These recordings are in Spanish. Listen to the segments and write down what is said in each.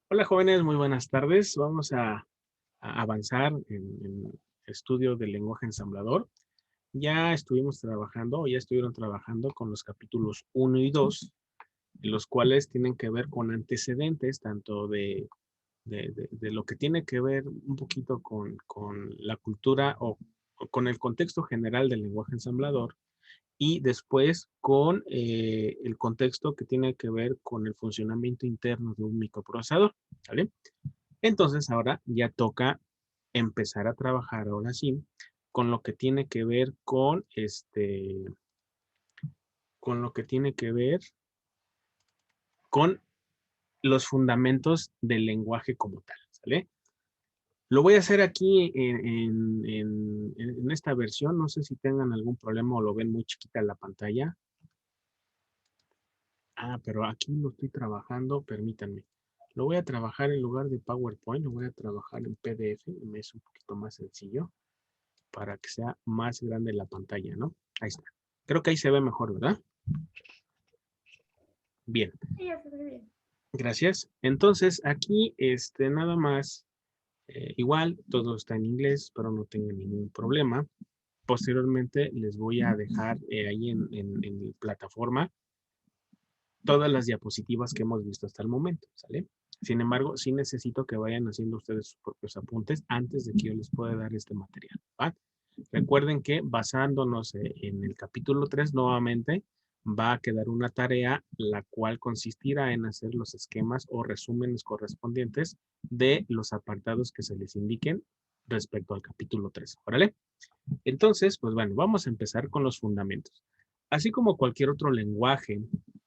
Hola jóvenes, muy buenas tardes. Vamos a avanzar en el estudio del lenguaje ensamblador. Ya estuvimos trabajando, o ya estuvieron trabajando con los capítulos uno y 2, los cuales tienen que ver con antecedentes, tanto de lo que tiene que ver un poquito con la cultura o con el contexto general del lenguaje ensamblador, y después con el contexto que tiene que ver con el funcionamiento interno de un microprocesador, ¿vale? Entonces ahora ya toca empezar a trabajar ahora sí con lo que tiene que ver con lo que tiene que ver con los fundamentos del lenguaje como tal, ¿sale? Lo voy a hacer aquí en esta versión. No sé si tengan algún problema o lo ven muy chiquita la pantalla. Ah, pero aquí lo estoy trabajando, permítanme. Lo voy a trabajar en lugar de PowerPoint, lo voy a trabajar en PDF y me es un poquito más sencillo para que sea más grande la pantalla, ¿no? Ahí está. Creo que ahí se ve mejor, ¿verdad? Bien. Sí, ya se ve bien. Gracias. Entonces, aquí, nada más, igual, todo está en inglés, pero no tengo ningún problema. Posteriormente, les voy a dejar ahí en plataforma todas las diapositivas que hemos visto hasta el momento, ¿sale? Sin embargo, sí necesito que vayan haciendo ustedes sus propios apuntes antes de que yo les pueda dar este material, ¿va? Recuerden que basándonos en el capítulo 3 nuevamente, va a quedar una tarea la cual consistirá en hacer los esquemas o resúmenes correspondientes de los apartados que se les indiquen respecto al capítulo 3. ¿Órale? Entonces, pues bueno, vamos a empezar con los fundamentos. Así como cualquier otro lenguaje,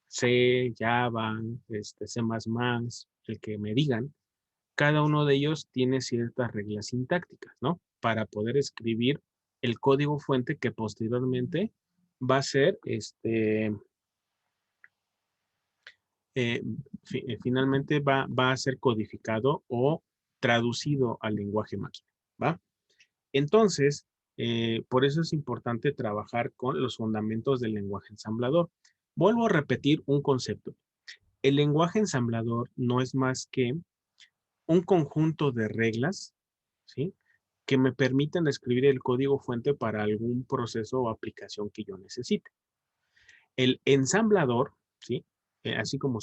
C, Java, C++, el que me digan, cada uno de ellos tiene ciertas reglas sintácticas, ¿no? Para poder escribir el código fuente que posteriormente va a ser, eh, finalmente va a ser codificado o traducido al lenguaje máquina, ¿va? Entonces, por eso es importante trabajar con los fundamentos del lenguaje ensamblador. Vuelvo a repetir un concepto. El lenguaje ensamblador no es más que un conjunto de reglas, ¿sí? Que me permiten escribir el código fuente para algún proceso o aplicación que yo necesite. El ensamblador, ¿sí? Así como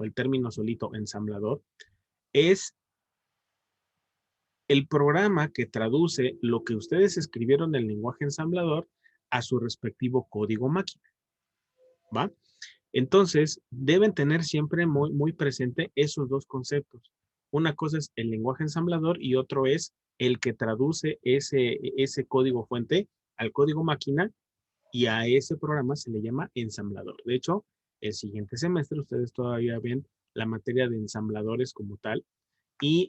el término solito, ensamblador, es el programa que traduce lo que ustedes escribieron en el lenguaje ensamblador a su respectivo código máquina, ¿va? Entonces, deben tener siempre muy, muy presente esos dos conceptos. Una cosa es el lenguaje ensamblador y otro es el que traduce ese código fuente al código máquina, y a ese programa se le llama ensamblador. De hecho, el siguiente semestre ustedes todavía ven la materia de ensambladores como tal, y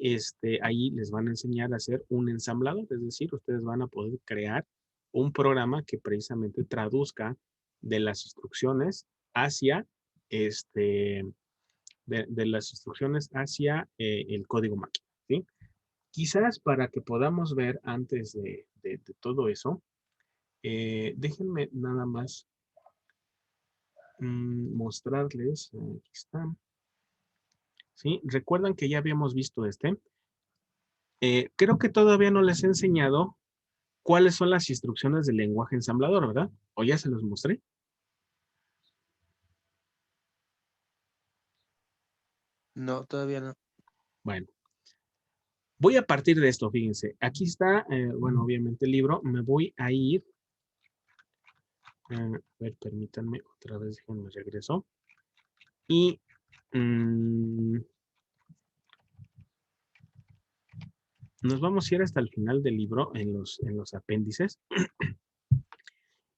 ahí les van a enseñar a hacer un ensamblador, es decir, ustedes van a poder crear un programa que precisamente traduzca de las instrucciones hacia este, de las instrucciones hacia el código máquina, ¿sí? Quizás para que podamos ver antes de todo eso, déjenme nada más mostrarles, aquí está, ¿sí? Recuerdan que ya habíamos visto creo que todavía no les he enseñado cuáles son las instrucciones del lenguaje ensamblador, ¿verdad? ¿O ya se los mostré? No, todavía no. Bueno, voy a partir de esto, fíjense. Aquí está, bueno, obviamente el libro. Me voy a ir, a ver, permítanme otra vez, déjenme regreso. Y nos vamos a ir hasta el final del libro en los apéndices.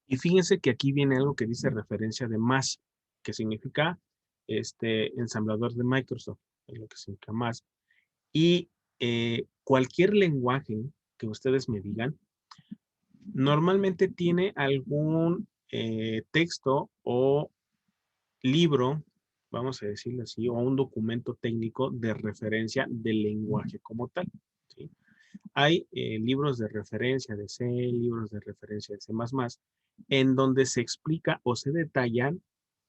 Y fíjense que aquí viene algo que dice referencia de más, que significa ensamblador de Microsoft, es lo que significa más. Y cualquier lenguaje que ustedes me digan, normalmente tiene algún texto o libro, vamos a decirlo así, o un documento técnico de referencia del lenguaje como tal, ¿sí? Hay libros de referencia de C, libros de referencia de C++, en donde se explica o se detallan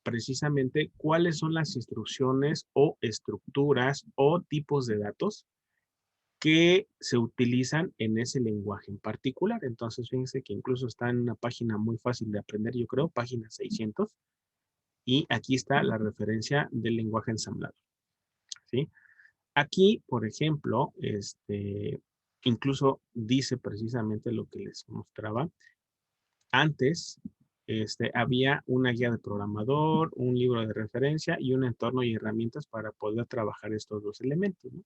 precisamente cuáles son las instrucciones o estructuras o tipos de datos que se utilizan en ese lenguaje en particular. Entonces, fíjense que incluso está en una página muy fácil de aprender, yo creo, página 600, y aquí está la referencia del lenguaje ensamblador, ¿sí? Aquí, por ejemplo, incluso dice precisamente lo que les mostraba. Antes, había una guía de programador, un libro de referencia y un entorno y herramientas para poder trabajar estos dos elementos, ¿no?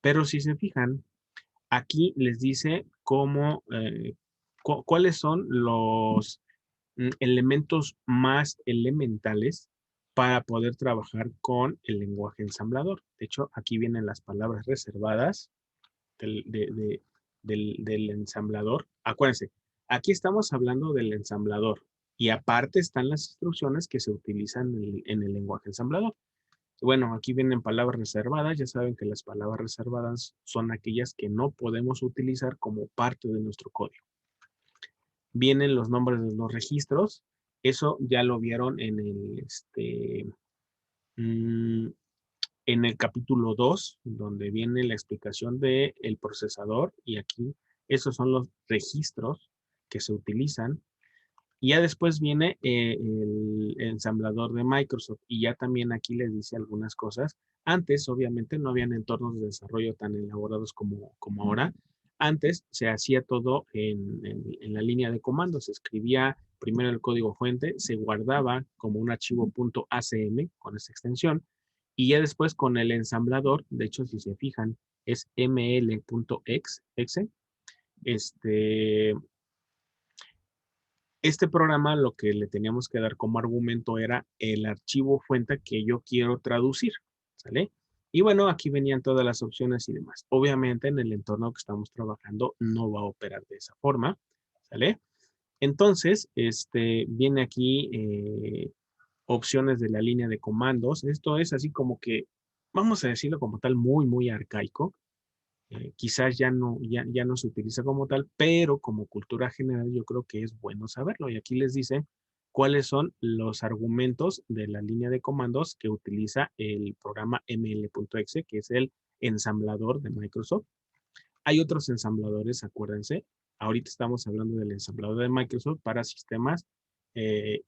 Pero si se fijan, aquí les dice cómo, cuáles son los elementos más elementales para poder trabajar con el lenguaje ensamblador. De hecho, aquí vienen las palabras reservadas del ensamblador. Acuérdense, aquí estamos hablando del ensamblador y aparte están las instrucciones que se utilizan en el lenguaje ensamblador. Bueno, aquí vienen palabras reservadas. Ya saben que las palabras reservadas son aquellas que no podemos utilizar como parte de nuestro código. Vienen los nombres de los registros. Eso ya lo vieron en el capítulo 2, donde viene la explicación del procesador. Y aquí, esos son los registros que se utilizan. Y ya después viene el ensamblador de Microsoft y ya también aquí les dice algunas cosas. Antes, obviamente, no habían entornos de desarrollo tan elaborados como ahora. Antes se hacía todo en la línea de comandos. Se escribía primero el código fuente, se guardaba como un archivo .acm con esa extensión y ya después con el ensamblador, de hecho, si se fijan, es ml.exe. Este programa lo que le teníamos que dar como argumento era el archivo fuente que yo quiero traducir, ¿sale? Y bueno, aquí venían todas las opciones y demás. Obviamente en el entorno que estamos trabajando no va a operar de esa forma, ¿sale? Entonces, viene aquí opciones de la línea de comandos. Esto es así como que, vamos a decirlo como tal, muy, muy arcaico. Quizás ya no se utiliza como tal, pero como cultura general yo creo que es bueno saberlo. Y aquí les dice cuáles son los argumentos de la línea de comandos que utiliza el programa ml.exe, que es el ensamblador de Microsoft. Hay otros ensambladores, acuérdense. Ahorita estamos hablando del ensamblador de Microsoft para sistemas, eh,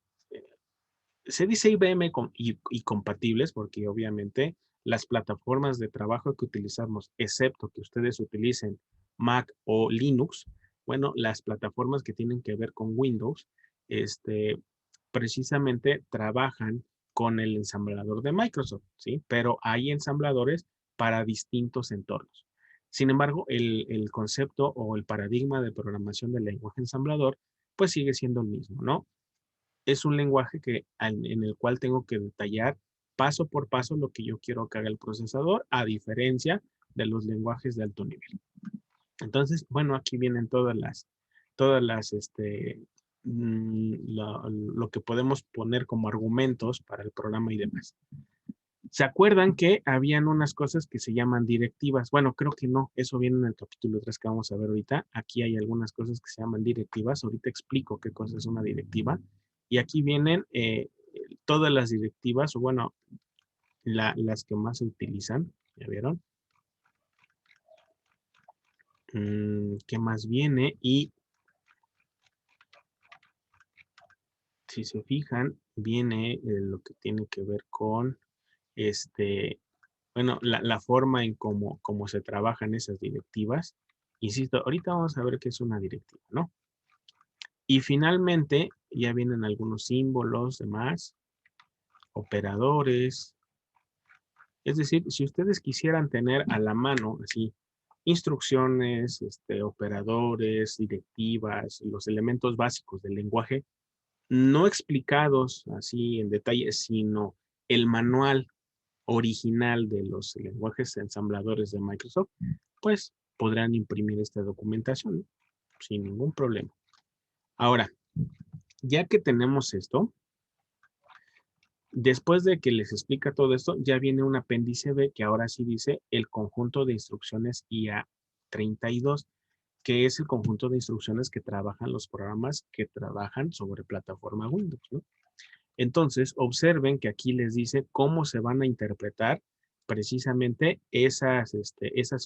se dice IBM y compatibles, porque obviamente las plataformas de trabajo que utilizamos, excepto que ustedes utilicen Mac o Linux, bueno, las plataformas que tienen que ver con Windows, precisamente trabajan con el ensamblador de Microsoft, ¿sí? Pero hay ensambladores para distintos entornos. Sin embargo, el concepto o el paradigma de programación del lenguaje ensamblador, pues sigue siendo el mismo, ¿no? Es un lenguaje en el cual tengo que detallar paso por paso lo que yo quiero que haga el procesador, a diferencia de los lenguajes de alto nivel. Entonces, bueno, aquí vienen lo que podemos poner como argumentos para el programa y demás. ¿Se acuerdan que habían unas cosas que se llaman directivas? Bueno, creo que no, eso viene en el capítulo 3 que vamos a ver ahorita. Aquí hay algunas cosas que se llaman directivas. Ahorita explico qué cosa es una directiva. Y aquí vienen todas las directivas, o bueno, las que más se utilizan. ¿Ya vieron? ¿Qué más viene? Y si se fijan, viene lo que tiene que ver con bueno, la forma en cómo se trabajan esas directivas. Insisto, ahorita vamos a ver qué es una directiva, ¿no? Y finalmente, ya vienen algunos símbolos, demás, operadores. Es decir, si ustedes quisieran tener a la mano, así, instrucciones, operadores, directivas, los elementos básicos del lenguaje, no explicados así en detalle, sino el manual original de los lenguajes ensambladores de Microsoft, pues podrán imprimir esta documentación, ¿no? Sin ningún problema. Ahora, ya que tenemos esto, después de que les explica todo esto, ya viene un apéndice B que ahora sí dice el conjunto de instrucciones IA32, que es el conjunto de instrucciones que trabajan los programas que trabajan sobre plataforma Windows, ¿no? Entonces, observen que aquí les dice cómo se van a interpretar precisamente esas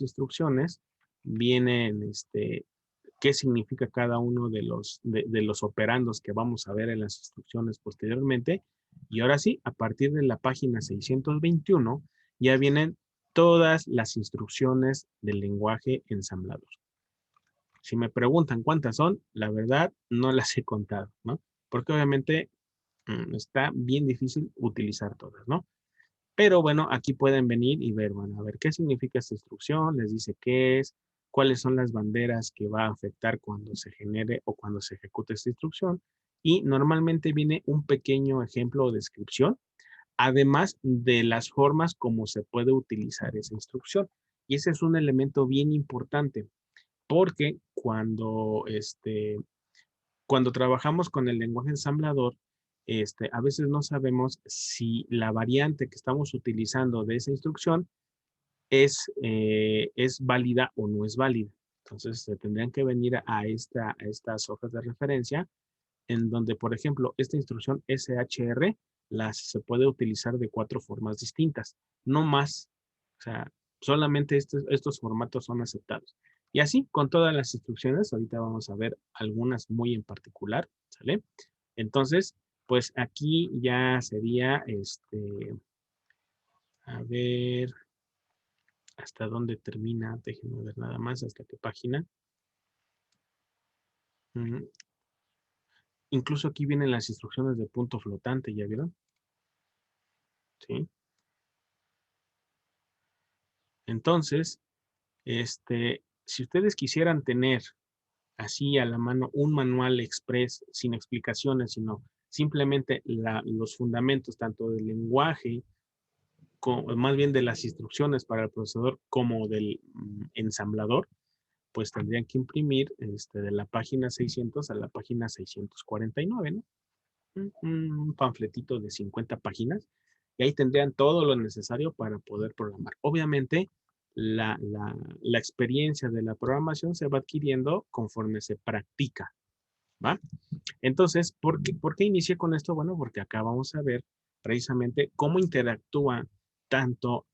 instrucciones. Vienen, qué significa cada uno de los operandos que vamos a ver en las instrucciones posteriormente. Y ahora sí, a partir de la página 621, ya vienen todas las instrucciones del lenguaje ensamblador. Si me preguntan cuántas son, la verdad no las he contado, ¿no? Porque obviamente está bien difícil utilizar todas, ¿no? Pero bueno, aquí pueden venir y ver, bueno, a ver qué significa esta instrucción, les dice qué es, cuáles son las banderas que va a afectar cuando se genere o cuando se ejecute esta instrucción. Y normalmente viene un pequeño ejemplo o descripción, además de las formas como se puede utilizar esa instrucción. Y ese es un elemento bien importante, porque cuando trabajamos con el lenguaje ensamblador, a veces no sabemos si la variante que estamos utilizando de esa instrucción es válida o no es válida. Entonces, se tendrían que venir a estas hojas de referencia, en donde, por ejemplo, esta instrucción SHR se puede utilizar de 4 formas distintas, no más. O sea, solamente estos formatos son aceptados. Y así con todas las instrucciones, ahorita vamos a ver algunas muy en particular, ¿sale? Entonces, pues aquí ya sería, a ver, hasta dónde termina, déjenme ver nada más, hasta qué página. Incluso aquí vienen las instrucciones de punto flotante, ¿ya vieron? Sí. Entonces, si ustedes quisieran tener así a la mano un manual express sin explicaciones, sino simplemente los fundamentos tanto del lenguaje, como, más bien de las instrucciones para el procesador como del ensamblador, pues tendrían que imprimir de la página 600 a la página 649, ¿no? Un panfletito de 50 páginas y ahí tendrían todo lo necesario para poder programar. Obviamente, la experiencia de la programación se va adquiriendo conforme se practica, ¿va? Entonces, ¿por qué inicié con esto? Bueno, porque acá vamos a ver precisamente cómo interactúa tanto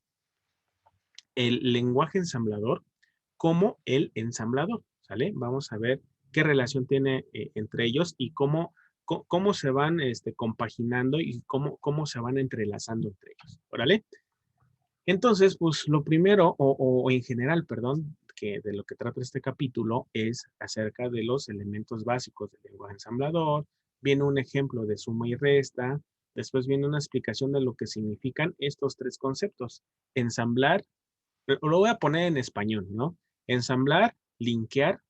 el lenguaje ensamblador como el ensamblador, ¿sale? Vamos a ver qué relación tiene entre ellos y cómo se van compaginando y cómo se van entrelazando entre ellos, ¿órale? Entonces, pues lo primero, o en general, perdón, que de lo que trata este capítulo es acerca de los elementos básicos del lenguaje ensamblador. Viene un ejemplo de suma y resta. Después viene una explicación de lo que significan estos 3 conceptos. Ensamblar, lo voy a poner en español, ¿no? Ensamblar, linkear,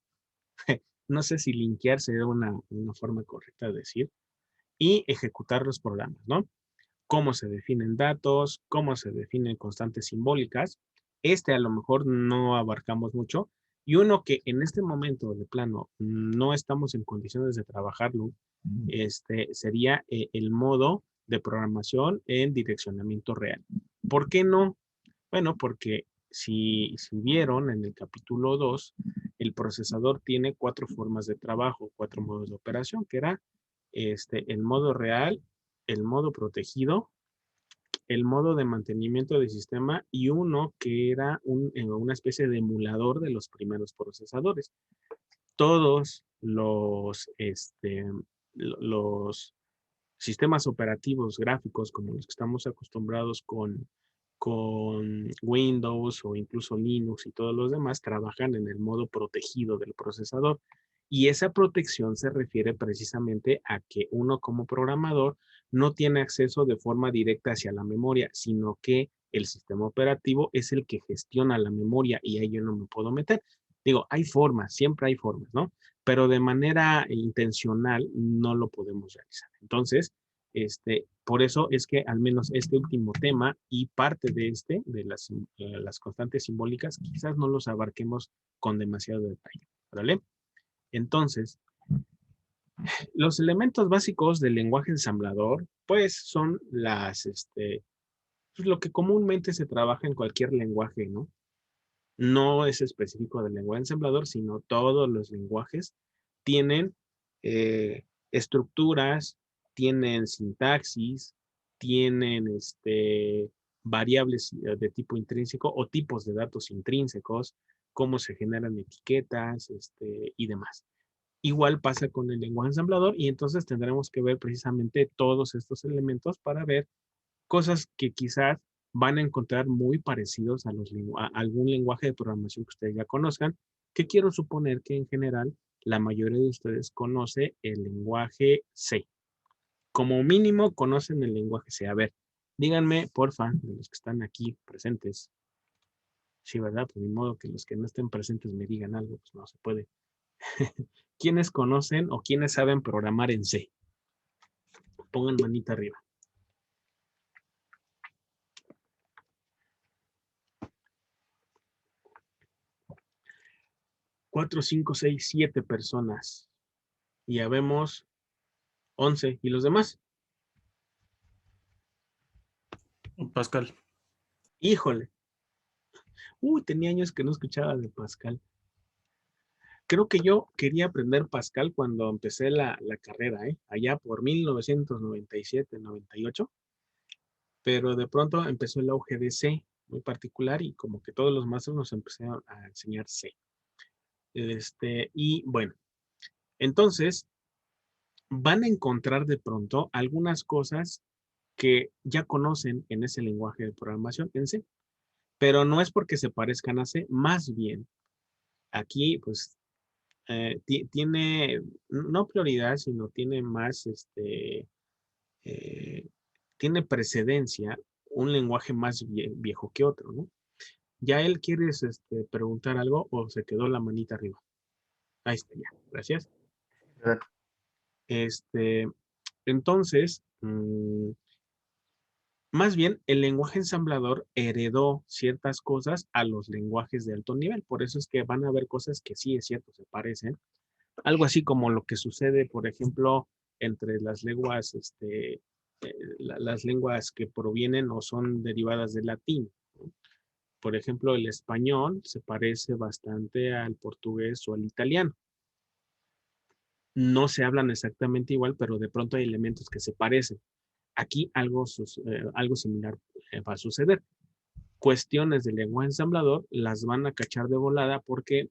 no sé si linkear sería una forma correcta de decir, y ejecutar los programas, ¿no? Cómo se definen datos, cómo se definen constantes simbólicas. A lo mejor no abarcamos mucho. Y uno que en este momento de plano no estamos en condiciones de trabajarlo, sería el modo de programación en direccionamiento real. ¿Por qué no? Bueno, porque si vieron en el capítulo 2, el procesador tiene 4 formas de trabajo, 4 modos de operación, que era el modo real, el modo protegido, el modo de mantenimiento del sistema y uno que era una especie de emulador de los primeros procesadores. Todos los sistemas operativos gráficos como los que estamos acostumbrados con Windows o incluso Linux y todos los demás trabajan en el modo protegido del procesador. Y esa protección se refiere precisamente a que uno como programador no tiene acceso de forma directa hacia la memoria, sino que el sistema operativo es el que gestiona la memoria y ahí yo no me puedo meter. Digo, hay formas, siempre hay formas, ¿no? Pero de manera intencional no lo podemos realizar. Entonces, por eso es que al menos este último tema y parte de las constantes simbólicas, quizás no los abarquemos con demasiado detalle, ¿vale? Entonces, los elementos básicos del lenguaje ensamblador, pues son pues, lo que comúnmente se trabaja en cualquier lenguaje, ¿no? No es específico del lenguaje ensamblador, sino todos los lenguajes tienen estructuras, tienen sintaxis, tienen variables de tipo intrínseco o tipos de datos intrínsecos, cómo se generan etiquetas y demás. Igual pasa con el lenguaje ensamblador y entonces tendremos que ver precisamente todos estos elementos para ver cosas que quizás van a encontrar muy parecidos a algún lenguaje de programación que ustedes ya conozcan, que quiero suponer que en general la mayoría de ustedes conoce el lenguaje C. Como mínimo conocen el lenguaje C. A ver, díganme, porfa, de los que están aquí presentes. Sí, ¿verdad? Pues ni modo que los que no estén presentes me digan algo, pues no se puede. ¿Quiénes conocen o quiénes saben programar en C? Pongan manita arriba. 4, 5, 6, 7 personas. Y ya vemos 11. ¿Y los demás? Pascal. Híjole. Tenía años que no escuchaba de Pascal. Creo que yo quería aprender Pascal cuando empecé la carrera, allá por 1997, 98. Pero de pronto empezó el auge de C muy particular y como que todos los maestros nos empezaron a enseñar C. Y bueno, entonces van a encontrar de pronto algunas cosas que ya conocen en ese lenguaje de programación en C, pero no es porque se parezcan a C, más bien aquí pues tiene no prioridad, sino tiene más, tiene precedencia un lenguaje más viejo que otro, ¿no? ¿Ya él quieres preguntar algo o se quedó la manita arriba? Ahí está, ya, gracias. Entonces, más bien, el lenguaje ensamblador heredó ciertas cosas a los lenguajes de alto nivel. Por eso es que van a haber cosas que sí es cierto, se parecen. Algo así como lo que sucede, por ejemplo, entre las lenguas, las lenguas que provienen o son derivadas del latín. Por ejemplo, el español se parece bastante al portugués o al italiano. No se hablan exactamente igual, pero de pronto hay elementos que se parecen. Aquí algo similar va a suceder. Cuestiones del lenguaje ensamblador las van a cachar de volada porque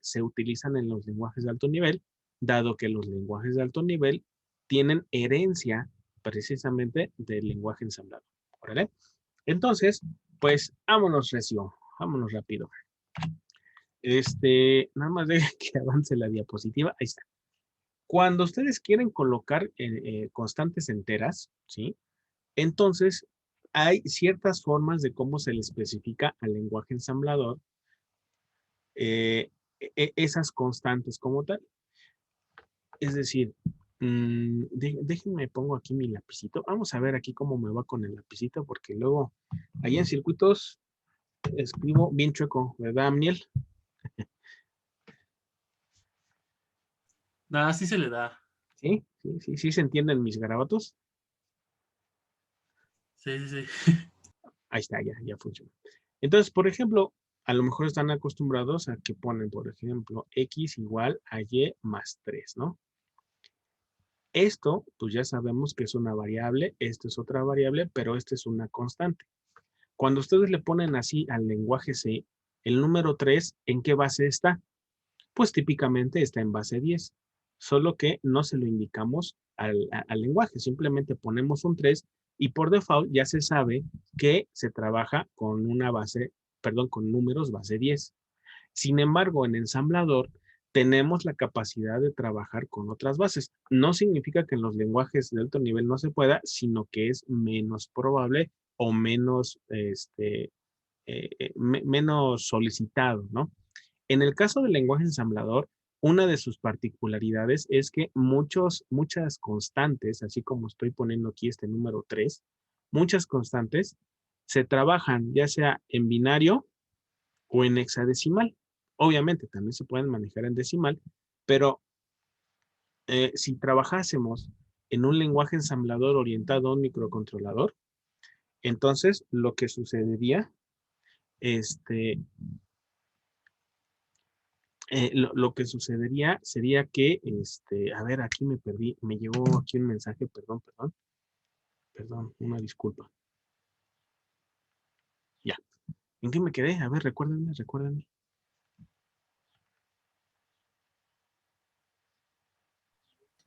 se utilizan en los lenguajes de alto nivel, dado que los lenguajes de alto nivel tienen herencia precisamente del lenguaje ensamblador. ¿Vale? Entonces, pues vámonos recio, vámonos rápido. Nada más de que avance la diapositiva, ahí está. Cuando ustedes quieren colocar constantes enteras, ¿sí? Entonces, hay ciertas formas de cómo se le especifica al lenguaje ensamblador esas constantes como tal. Es decir, déjenme pongo aquí mi lapicito. Vamos a ver aquí cómo me va con el lapicito, porque luego, ahí en circuitos, escribo bien chueco, ¿verdad, Amniel? Nada, sí se le da. ¿Sí? ¿Sí se entienden mis garabatos? Sí. Ahí está, ya funciona. Entonces, por ejemplo, a lo mejor están acostumbrados a que ponen, por ejemplo, x igual a y más 3, ¿no? Esto, pues ya sabemos que es una variable, esto es otra variable, pero esta es una constante. Cuando ustedes le ponen así al lenguaje C, el número 3, ¿en qué base está? Pues típicamente está en base 10, solo que no se lo indicamos al lenguaje, simplemente ponemos un 3 y por default ya se sabe que se trabaja con una base, perdón, con números base 10. Sin embargo, en ensamblador tenemos la capacidad de trabajar con otras bases. No significa que en los lenguajes de alto nivel no se pueda, sino que es menos probable o menos, menos solicitado, ¿no? En el caso del lenguaje ensamblador, una de sus particularidades es que muchas constantes, así como estoy poniendo aquí este número 3, muchas constantes se trabajan ya sea en binario o en hexadecimal. Obviamente también se pueden manejar en decimal, pero si trabajásemos en un lenguaje ensamblador orientado a un microcontrolador, entonces lo que sucedería lo que sucedería sería que, a ver, aquí me perdí, me llegó aquí un mensaje, perdón, una disculpa. Ya, ¿en qué me quedé? A ver, recuérdenme.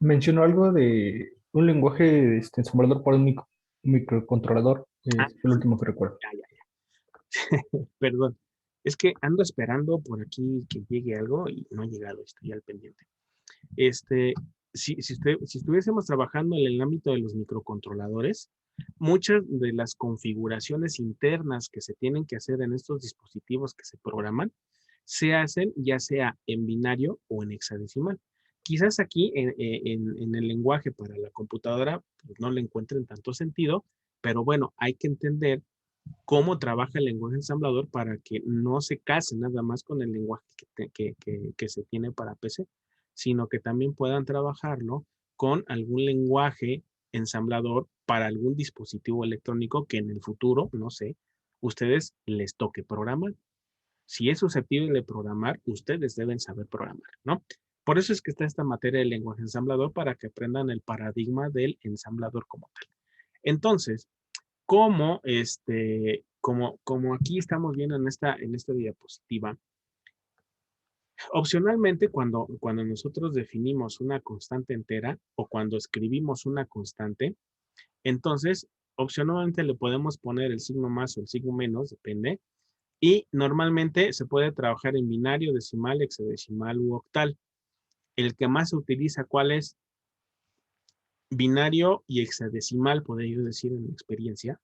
Mencionó algo de un lenguaje ensamblador para un microcontrolador. Ah, Fue lo sí, último que recuerdo. ya, perdón. Es que ando esperando por aquí que llegue algo y no ha llegado, estoy al pendiente. Este, si estuviésemos trabajando en el ámbito de los microcontroladores, muchas de las configuraciones internas que se tienen que hacer en estos dispositivos que se programan, se hacen ya sea en binario o en hexadecimal. Quizás aquí en el lenguaje para la computadora pues, no le encuentren tanto sentido, pero bueno, hay que entender cómo trabaja el lenguaje ensamblador para que no se case nada más con el lenguaje que se tiene para PC, sino que también puedan trabajarlo con algún lenguaje ensamblador para algún dispositivo electrónico que en el futuro, no sé, ustedes les toque programar. Si es susceptible de programar, ustedes deben saber programar, ¿no? Por eso es que está esta materia del lenguaje ensamblador para que aprendan el paradigma del ensamblador como tal. Entonces, como aquí estamos viendo en esta diapositiva, opcionalmente cuando nosotros definimos una constante entera o cuando escribimos una constante, entonces opcionalmente le podemos poner el signo más o el signo menos, depende, y normalmente se puede trabajar en binario, decimal, hexadecimal u octal. El que más se utiliza, ¿cuál es? Binario y hexadecimal, podría yo decir en mi experiencia.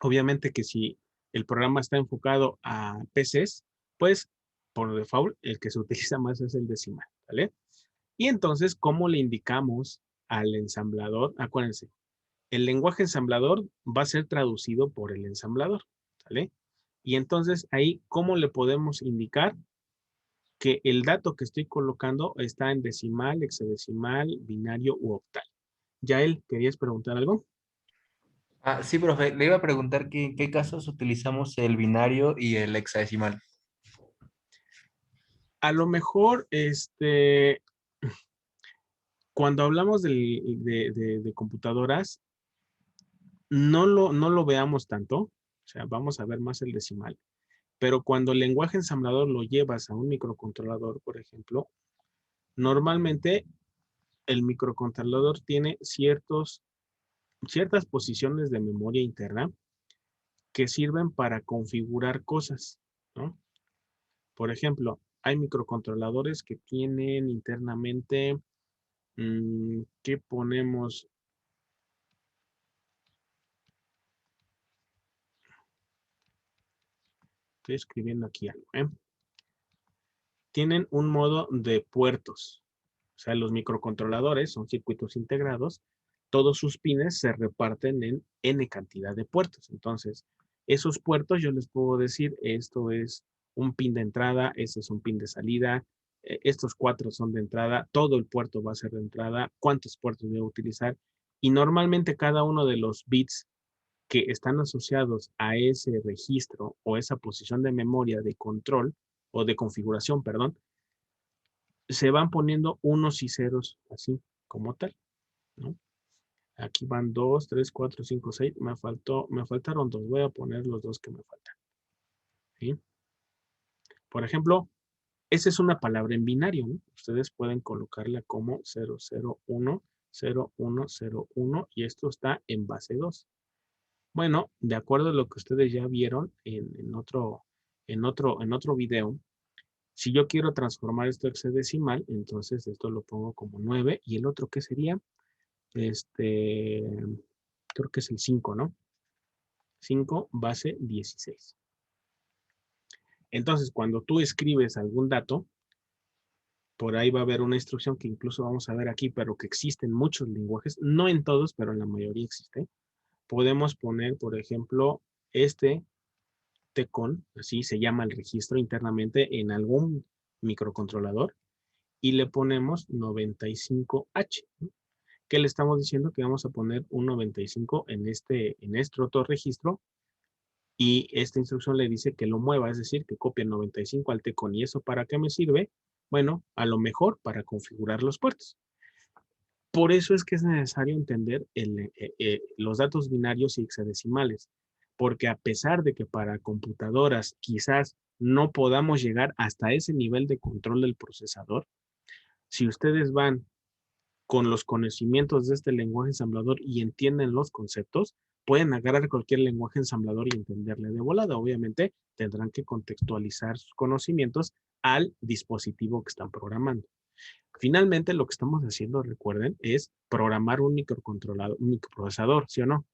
Obviamente que si el programa está enfocado a PCs, pues por default el que se utiliza más es el decimal, ¿vale? Y entonces, ¿cómo le indicamos al ensamblador? Acuérdense, el lenguaje ensamblador va a ser traducido por el ensamblador, ¿vale? Y entonces ahí, ¿cómo le podemos indicar que el dato que estoy colocando está en decimal, hexadecimal, binario u octal? Yael, ¿querías preguntar algo? Sí, profe, le iba a preguntar que en qué casos utilizamos el binario y el hexadecimal. A lo mejor, cuando hablamos de computadoras, no lo veamos tanto, o sea, vamos a ver más el decimal, pero cuando el lenguaje ensamblador lo llevas a un microcontrolador, por ejemplo, normalmente el microcontrolador tiene ciertas posiciones de memoria interna que sirven para configurar cosas, ¿no? Por ejemplo, hay microcontroladores que tienen internamente, ¿qué ponemos? Estoy escribiendo aquí algo, ¿eh? Tienen un modo de puertos. O sea, los microcontroladores son circuitos integrados. Todos sus pines se reparten en N cantidad de puertos. Entonces, esos puertos yo les puedo decir, esto es un pin de entrada, este es un pin de salida, estos 4 son de entrada, todo el puerto va a ser de entrada, cuántos puertos voy a utilizar. Y normalmente cada uno de los bits que están asociados a ese registro o esa posición de memoria de control o de configuración, perdón, se van poniendo unos y ceros así como tal, ¿no? Aquí van 2, 3, 4, 5, 6. Me faltaron 2. Voy a poner los 2 que me faltan. ¿Sí? Por ejemplo, esa es una palabra en binario, ¿no? Ustedes pueden colocarla como 0, 0, 1, 0, 1, 0, 1 y esto está en base 2. Bueno, de acuerdo a lo que ustedes ya vieron en otro video, si yo quiero transformar esto a hexadecimal, entonces esto lo pongo como 9 y el otro, ¿qué sería? Creo que es el 5, ¿no? 5 base 16. Entonces, cuando tú escribes algún dato, por ahí va a haber una instrucción que incluso vamos a ver aquí, pero que existen muchos lenguajes, no en todos, pero en la mayoría existe. Podemos poner, por ejemplo, este TCON, así se llama el registro internamente en algún microcontrolador, y le ponemos 95H, ¿no? Que le estamos diciendo que vamos a poner un 95 en este otro registro y esta instrucción le dice que lo mueva, es decir, que copie el 95 al TCON. ¿Y eso para qué me sirve? Bueno, a lo mejor para configurar los puertos. Por eso es que es necesario entender los datos binarios y hexadecimales, porque a pesar de que para computadoras quizás no podamos llegar hasta ese nivel de control del procesador, si ustedes van con los conocimientos de este lenguaje ensamblador y entienden los conceptos, pueden agarrar cualquier lenguaje ensamblador y entenderle de volada. Obviamente tendrán que contextualizar sus conocimientos al dispositivo que están programando. Finalmente, lo que estamos haciendo, recuerden, es programar un microcontrolador, un microprocesador, ¿sí o no?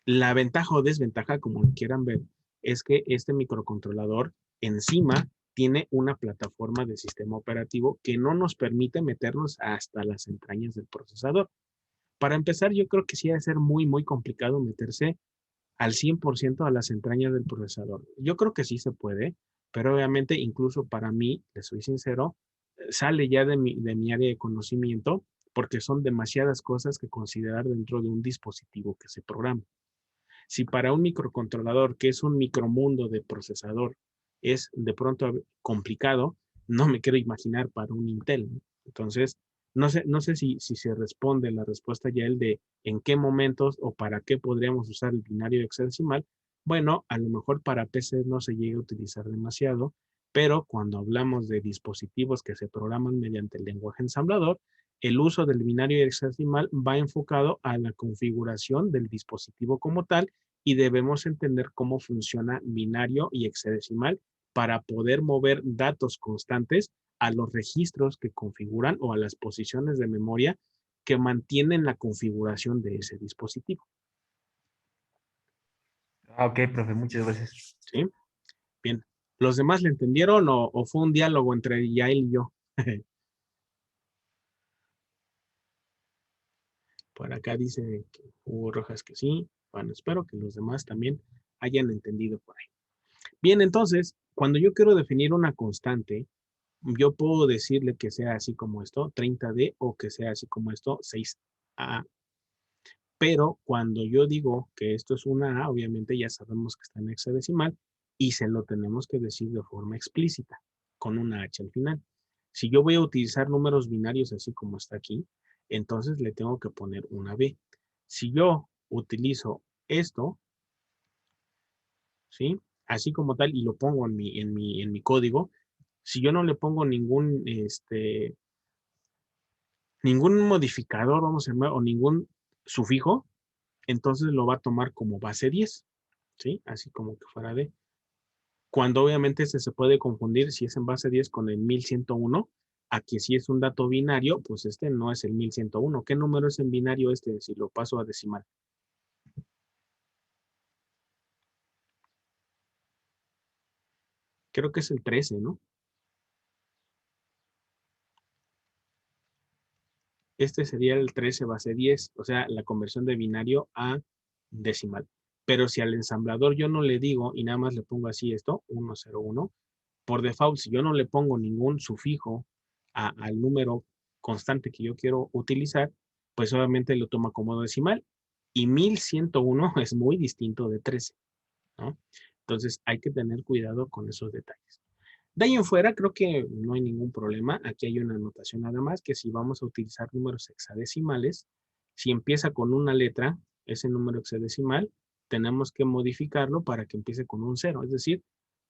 La ventaja o desventaja, como lo quieran ver, es que este microcontrolador encima tiene una plataforma de sistema operativo que no nos permite meternos hasta las entrañas del procesador. Para empezar, yo creo que sí va a ser muy, muy complicado meterse al 100% a las entrañas del procesador. Yo creo que sí se puede, pero obviamente incluso para mí, les soy sincero, sale ya de mi área de conocimiento porque son demasiadas cosas que considerar dentro de un dispositivo que se programa. Si para un microcontrolador, que es un micromundo de procesador, es de pronto complicado, no me quiero imaginar para un Intel, ¿no? Entonces, no sé si se responde la respuesta ya el de en qué momentos o para qué podríamos usar el binario hexadecimal. Bueno, a lo mejor para PC no se llega a utilizar demasiado, pero cuando hablamos de dispositivos que se programan mediante el lenguaje ensamblador, el uso del binario hexadecimal va enfocado a la configuración del dispositivo como tal y debemos entender cómo funciona binario y hexadecimal para poder mover datos constantes a los registros que configuran o a las posiciones de memoria que mantienen la configuración de ese dispositivo. Ah, ok, profe, muchas gracias. ¿Sí? Bien. ¿Los demás le entendieron o fue un diálogo entre Yael y yo? Por acá dice que Hugo Rojas que sí. Bueno, espero que los demás también hayan entendido por ahí. Bien, entonces, cuando yo quiero definir una constante, yo puedo decirle que sea así como esto, 30D, o que sea así como esto, 6A. Pero cuando yo digo que esto es una A, obviamente ya sabemos que está en hexadecimal y se lo tenemos que decir de forma explícita, con una H al final. Si yo voy a utilizar números binarios así como está aquí, entonces le tengo que poner una B. Si yo utilizo esto, ¿sí? Así como tal, y lo pongo en mi código, si yo no le pongo ningún modificador, vamos a llamar, o ningún sufijo, entonces lo va a tomar como base 10, ¿sí? Así como que fuera de. Cuando obviamente se puede confundir si es en base 10 con el 1101, a que si es un dato binario, pues este no es el 1101. ¿Qué número es en binario este si lo paso a decimal? Creo que es el 13, ¿no? Este sería el 13 base 10, o sea, la conversión de binario a decimal. Pero si al ensamblador yo no le digo y nada más le pongo así esto, 101, por default, si yo no le pongo ningún sufijo al número constante que yo quiero utilizar, pues obviamente lo toma como decimal. Y 1101 es muy distinto de 13, ¿no? Entonces hay que tener cuidado con esos detalles. De ahí en fuera, creo que no hay ningún problema. Aquí hay una anotación nada más, que si vamos a utilizar números hexadecimales, si empieza con una letra, ese número hexadecimal, tenemos que modificarlo para que empiece con un 0. Es decir,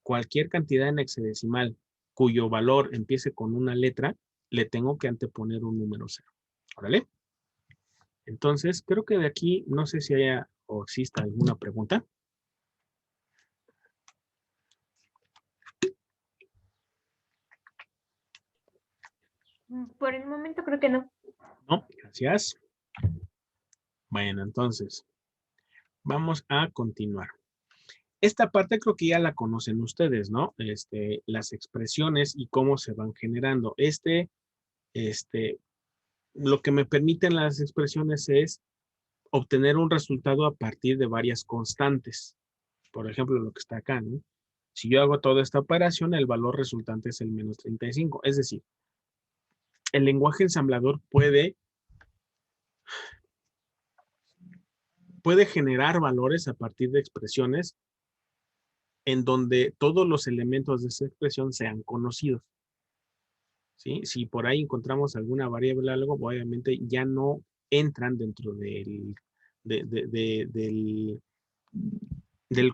cualquier cantidad en hexadecimal cuyo valor empiece con una letra, le tengo que anteponer un número 0. ¿Órale? Entonces, creo que de aquí, no sé si haya o exista alguna pregunta. Por el momento creo que no. No, gracias. Bueno, entonces, vamos a continuar. Esta parte creo que ya la conocen ustedes, ¿no? Las expresiones y cómo se van generando. Lo que me permiten las expresiones es obtener un resultado a partir de varias constantes. Por ejemplo, lo que está acá, ¿no? Si yo hago toda esta operación, el valor resultante es el menos 35. Es decir, el lenguaje ensamblador puede generar valores a partir de expresiones en donde todos los elementos de esa expresión sean conocidos. ¿sí? Si por ahí encontramos alguna variable o algo, obviamente ya no entran dentro del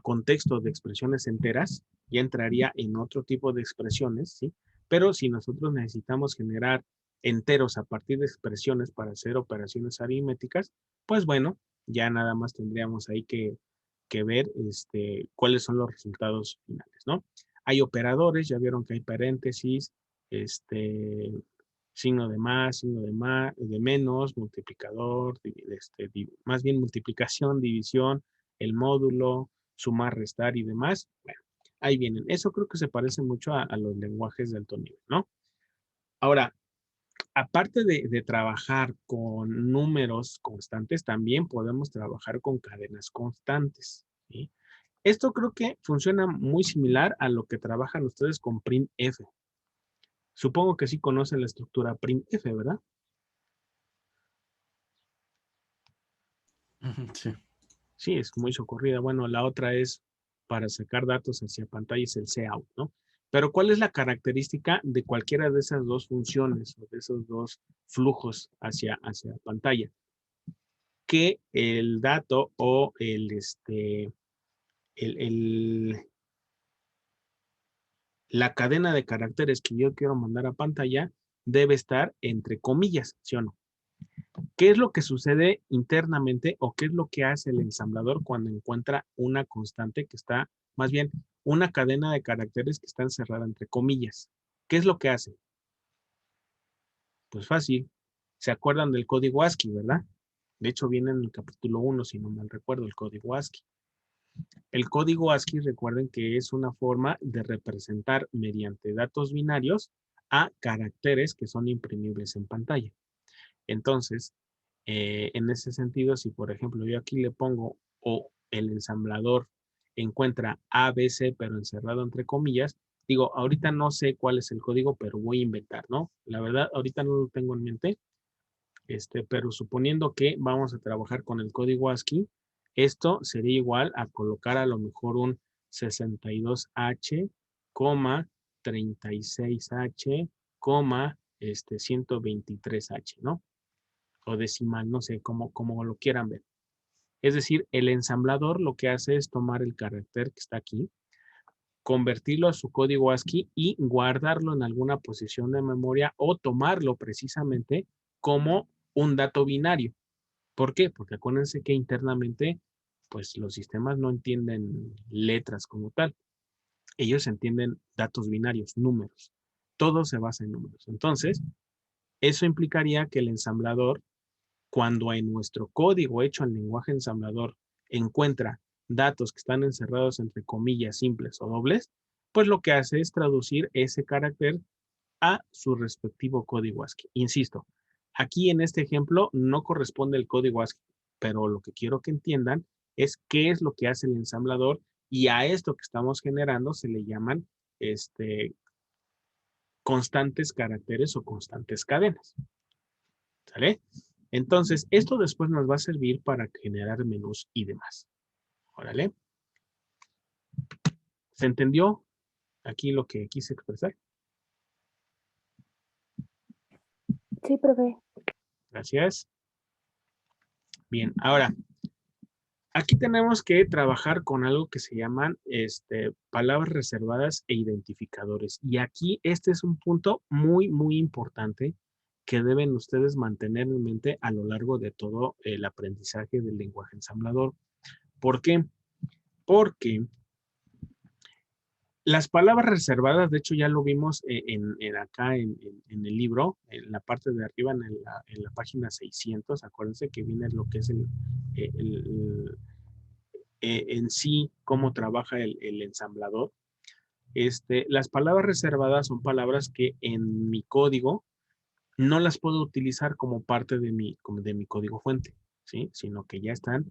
contexto de expresiones enteras, ya entraría en otro tipo de expresiones, ¿sí? Pero si nosotros necesitamos generar enteros a partir de expresiones para hacer operaciones aritméticas, pues bueno, ya nada más tendríamos ahí que ver cuáles son los resultados finales, ¿no? Hay operadores, ya vieron que hay paréntesis, signo de más, de menos, multiplicador, más bien multiplicación, división, el módulo, sumar, restar y demás. Bueno, ahí vienen. Eso creo que se parece mucho a los lenguajes de alto nivel, ¿no? Ahora, aparte de trabajar con números constantes, también podemos trabajar con cadenas constantes, ¿sí? Esto creo que funciona muy similar a lo que trabajan ustedes con printf. Supongo que sí conocen la estructura printf, ¿verdad? Sí. Sí, es muy socorrida. Bueno, la otra es para sacar datos hacia pantalla, es el cout, ¿no? Pero ¿cuál es la característica de cualquiera de esas dos funciones o de esos dos flujos hacia pantalla? Que el dato o la cadena de caracteres que yo quiero mandar a pantalla debe estar entre comillas, ¿sí o no? ¿Qué es lo que sucede internamente o qué es lo que hace el ensamblador cuando encuentra una constante que está, más bien, una cadena de caracteres que está encerrada entre comillas? ¿Qué es lo que hace? Pues fácil. ¿Se acuerdan del código ASCII, verdad? De hecho, viene en el capítulo 1, si no mal recuerdo, el código ASCII. El código ASCII, recuerden que es una forma de representar mediante datos binarios a caracteres que son imprimibles en pantalla. Entonces, en ese sentido, si por ejemplo yo aquí le pongo o el ensamblador encuentra ABC pero encerrado entre comillas, digo, ahorita no sé cuál es el código, pero voy a inventar, ¿no? La verdad, ahorita no lo tengo en mente, pero suponiendo que vamos a trabajar con el código ASCII, esto sería igual a colocar a lo mejor un 62H, 36H, 123H, ¿no? O decimal, no sé, como lo quieran ver. Es decir, el ensamblador lo que hace es tomar el carácter que está aquí, convertirlo a su código ASCII y guardarlo en alguna posición de memoria o tomarlo precisamente como un dato binario. ¿Por qué? Porque acuérdense que internamente, pues los sistemas no entienden letras como tal. Ellos entienden datos binarios, números. Todo se basa en números. Entonces, eso implicaría que el ensamblador, cuando en nuestro código hecho en lenguaje ensamblador encuentra datos que están encerrados entre comillas simples o dobles, pues lo que hace es traducir ese carácter a su respectivo código ASCII. Insisto, aquí en este ejemplo no corresponde el código ASCII, pero lo que quiero que entiendan es qué es lo que hace el ensamblador y a esto que estamos generando se le llaman constantes caracteres o constantes cadenas. ¿Sale? Entonces, esto después nos va a servir para generar menús y demás. Órale. ¿Se entendió aquí lo que quise expresar? Sí, profe. Gracias. Bien, ahora, aquí tenemos que trabajar con algo que se llaman palabras reservadas e identificadores. Y aquí este es un punto muy, muy importante que deben ustedes mantener en mente a lo largo de todo el aprendizaje del lenguaje ensamblador. ¿Por qué? Porque las palabras reservadas, de hecho ya lo vimos acá en el libro, en la parte de arriba, en la página 600, acuérdense que viene lo que es en sí cómo trabaja el ensamblador. Las palabras reservadas son palabras que en mi código no las puedo utilizar como parte de mi código fuente, ¿sí? Sino que ya están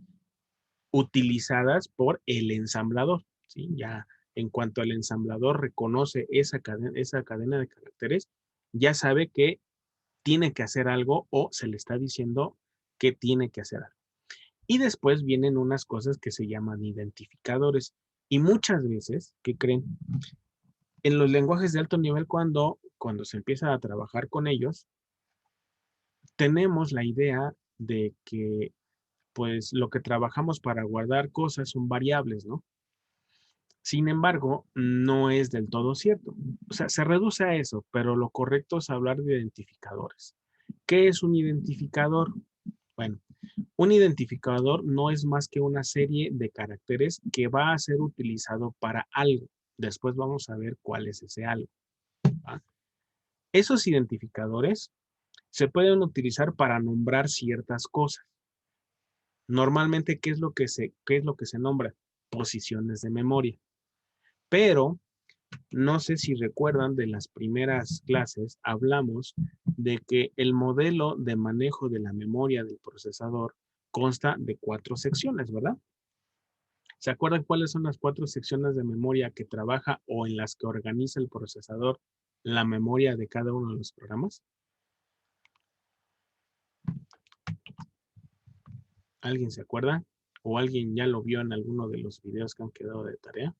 utilizadas por el ensamblador, ¿sí? Ya en cuanto el ensamblador reconoce esa cadena de caracteres, ya sabe que tiene que hacer algo o se le está diciendo que tiene que hacer algo. Y después vienen unas cosas que se llaman identificadores. Y muchas veces, ¿qué creen? En los lenguajes de alto nivel, cuando cuando se empieza a trabajar con ellos, tenemos la idea de que, pues, lo que trabajamos para guardar cosas son variables, ¿no? Sin embargo, no es del todo cierto. O sea, se reduce a eso, pero lo correcto es hablar de identificadores. ¿Qué es un identificador? Bueno, un identificador no es más que una serie de caracteres que va a ser utilizado para algo. Después vamos a ver cuál es ese algo. ¿Va? Esos identificadores se pueden utilizar para nombrar ciertas cosas. Normalmente, ¿qué es lo que se nombra? Posiciones de memoria. Pero no sé si recuerdan de las primeras clases, hablamos de que el modelo de manejo de la memoria del procesador consta de 4 secciones, ¿verdad? ¿Se acuerdan cuáles son las 4 secciones de memoria que trabaja o en las que organiza el procesador la memoria de cada uno de los programas? ¿Alguien se acuerda? ¿O alguien ya lo vio en alguno de los videos que han quedado de tarea?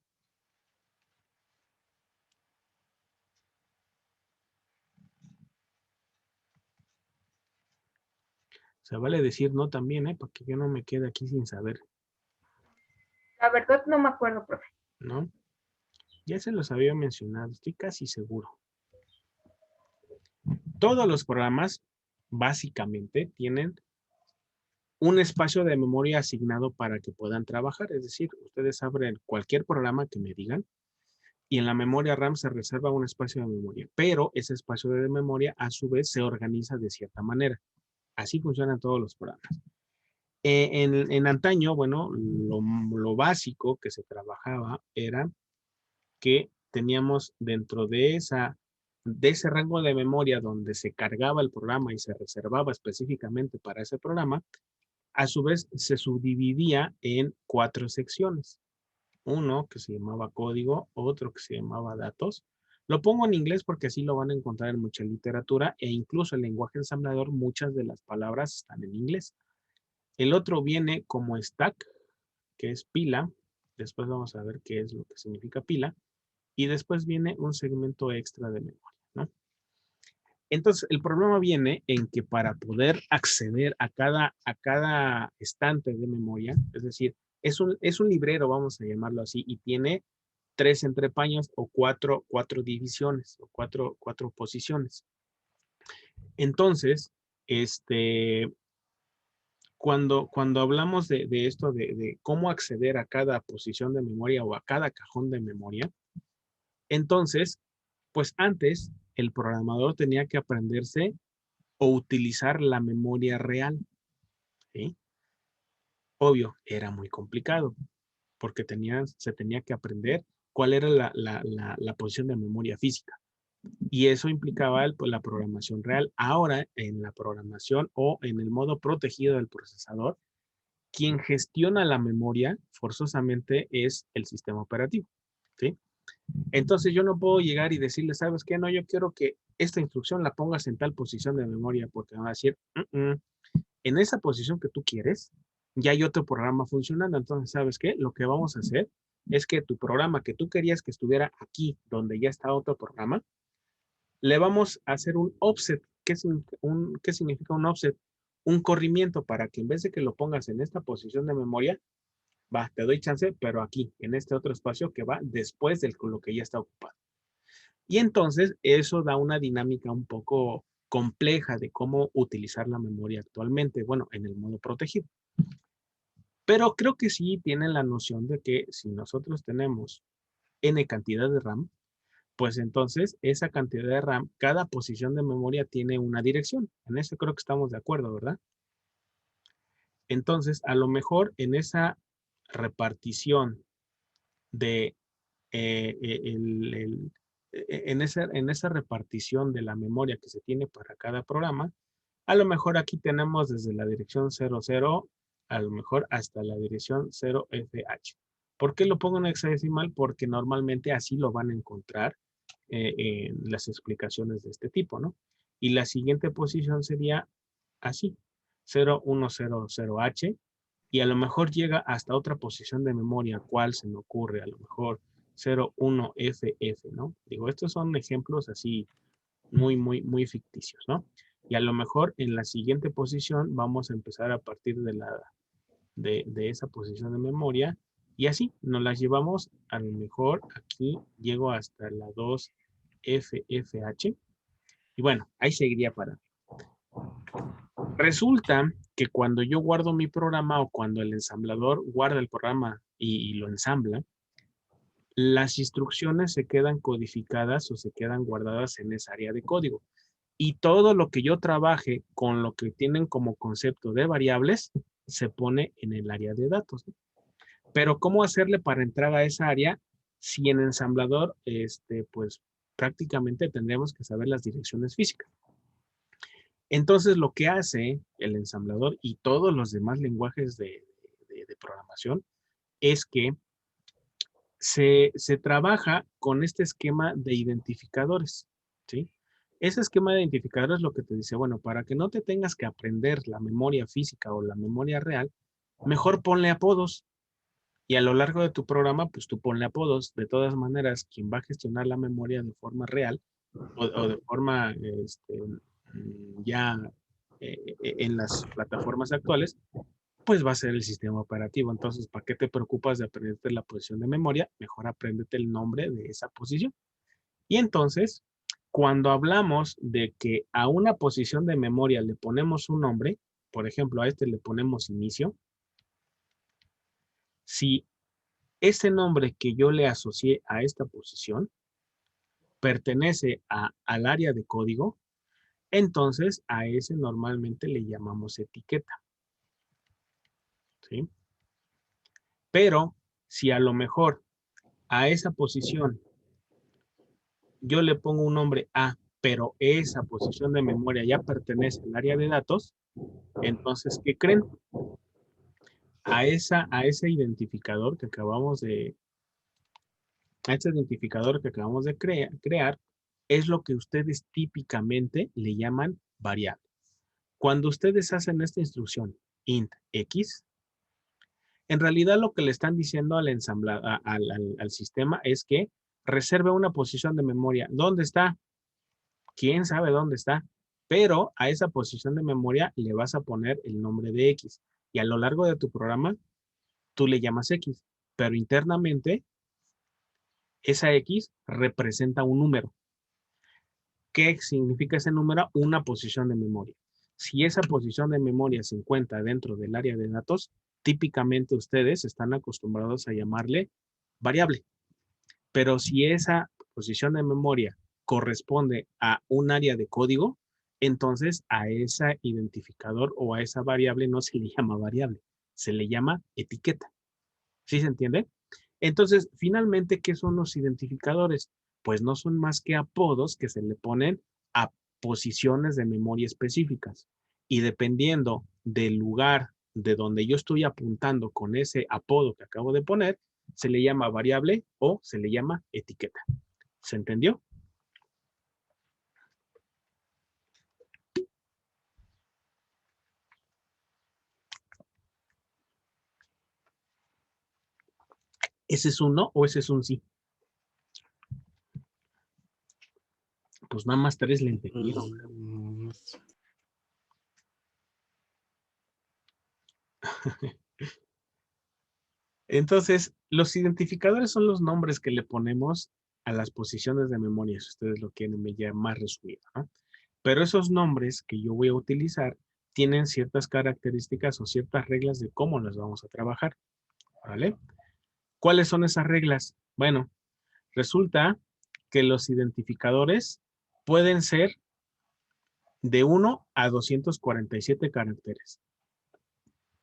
Se vale decir no también, para que yo no me quede aquí sin saber, La verdad no me acuerdo, profe. ¿no? Ya se los había mencionado, estoy casi seguro. Todos los programas, básicamente, tienen un espacio de memoria asignado para que puedan trabajar. Es decir, ustedes abren cualquier programa que me digan y en la memoria RAM se reserva un espacio de memoria. Pero ese espacio de memoria, a su vez, se organiza de cierta manera. Así funcionan todos los programas. En antaño, bueno, lo básico que se trabajaba era que teníamos dentro de ese rango de memoria donde se cargaba el programa y se reservaba específicamente para ese programa, a su vez se subdividía en 4 secciones. Uno que se llamaba código, otro que se llamaba datos. Lo pongo en inglés porque así lo van a encontrar en mucha literatura e incluso el lenguaje ensamblador, muchas de las palabras están en inglés. El otro viene como stack, que es pila. Después vamos a ver qué es lo que significa pila. Y después viene un segmento extra de memoria, ¿no? Entonces, el problema viene en que para poder acceder a cada estante de memoria, es decir, es un librero, vamos a llamarlo así, y tiene 3 entrepaños o 4 divisiones o 4 posiciones. Entonces, cuando hablamos de esto, de cómo acceder a cada posición de memoria o a cada cajón de memoria, entonces, pues antes el programador tenía que aprenderse o utilizar la memoria real, ¿sí? Obvio, era muy complicado porque se tenía que aprender cuál era la posición de memoria física. Y eso implicaba la programación real. Ahora, en la programación o en el modo protegido del procesador, quien gestiona la memoria forzosamente es el sistema operativo, ¿sí? Entonces yo no puedo llegar y decirle, ¿sabes qué? No, yo quiero que esta instrucción la pongas en tal posición de memoria porque me va a decir, en esa posición que tú quieres, ya hay otro programa funcionando. Entonces, ¿sabes qué? Lo que vamos a hacer es que tu programa que tú querías que estuviera aquí, donde ya está otro programa, le vamos a hacer un offset. ¿Qué significa un offset? Un corrimiento para que en vez de que lo pongas en esta posición de memoria, va, te doy chance, pero aquí, en este otro espacio que va después de lo que ya está ocupado. Y entonces eso da una dinámica un poco compleja de cómo utilizar la memoria actualmente, bueno, en el modo protegido. Pero creo que sí tienen la noción de que si nosotros tenemos n cantidad de RAM, pues entonces esa cantidad de RAM, cada posición de memoria tiene una dirección. En eso creo que estamos de acuerdo, ¿verdad? Entonces, a lo mejor en esa repartición de en esa repartición de la memoria que se tiene para cada programa, a lo mejor aquí tenemos desde la dirección 00, a lo mejor hasta la dirección 0FH. ¿Por qué lo pongo en hexadecimal? Porque normalmente así lo van a encontrar en las explicaciones de este tipo, ¿no? Y la siguiente posición sería así, 0100H, y a lo mejor llega hasta otra posición de memoria, ¿cuál se me ocurre? A lo mejor 01FF, ¿no? Digo, estos son ejemplos así muy ficticios, ¿no? Y a lo mejor en la siguiente posición vamos a empezar a partir de esa posición de memoria y así nos las llevamos. A lo mejor aquí llego hasta la 2FFH y bueno, ahí seguiría para. Resulta que cuando yo guardo mi programa o cuando el ensamblador guarda el programa y lo ensambla, las instrucciones se quedan codificadas o se quedan guardadas en esa área de código. Y todo lo que yo trabaje con lo que tienen como concepto de variables se pone en el área de datos. Pero ¿cómo hacerle para entrar a esa área si en ensamblador, pues prácticamente tendremos que saber las direcciones físicas? Entonces lo que hace el ensamblador y todos los demás lenguajes de programación es que se trabaja con este esquema de identificadores, ¿sí? Ese esquema de identificadores es lo que te dice, bueno, para que no te tengas que aprender la memoria física o la memoria real, mejor ponle apodos. Y a lo largo de tu programa, pues tú ponle apodos. De todas maneras, quien va a gestionar la memoria de forma real o de forma ya en las plataformas actuales, pues va a ser el sistema operativo. Entonces, ¿para qué te preocupas de aprenderte la posición de memoria? Mejor apréndete el nombre de esa posición. Y entonces, cuando hablamos de que a una posición de memoria le ponemos un nombre, por ejemplo, a este le ponemos inicio, si ese nombre que yo le asocié a esta posición pertenece al área de código, entonces a ese normalmente le llamamos etiqueta, ¿sí? Pero si a lo mejor a esa posición yo le pongo un nombre A, pero esa posición de memoria ya pertenece al área de datos, entonces, ¿qué creen? A ese identificador que acabamos de, crear, es lo que ustedes típicamente le llaman variable. Cuando ustedes hacen esta instrucción int x, en realidad lo que le están diciendo al sistema es que reserve una posición de memoria. ¿Dónde está? ¿Quién sabe dónde está? Pero a esa posición de memoria le vas a poner el nombre de X. Y a lo largo de tu programa, tú le llamas X. Pero internamente, esa X representa un número. ¿Qué significa ese número? Una posición de memoria. Si esa posición de memoria se encuentra dentro del área de datos, típicamente ustedes están acostumbrados a llamarle variable. Pero si esa posición de memoria corresponde a un área de código, entonces a ese identificador o a esa variable no se le llama variable, se le llama etiqueta. ¿Sí se entiende? Entonces, finalmente, ¿qué son los identificadores? Pues no son más que apodos que se le ponen a posiciones de memoria específicas. Y dependiendo del lugar de donde yo estoy apuntando con ese apodo que acabo de poner, se le llama variable o se le llama etiqueta. ¿Se entendió? ¿Ese es un no o ese es un sí? Pues nada más 3 le entendieron. Entonces, los identificadores son los nombres que le ponemos a las posiciones de memoria, si ustedes lo quieren ver más resumido, ¿no? Pero esos nombres que yo voy a utilizar tienen ciertas características o ciertas reglas de cómo las vamos a trabajar, ¿vale? ¿Cuáles son esas reglas? Bueno, resulta que los identificadores pueden ser de 1 a 247 caracteres.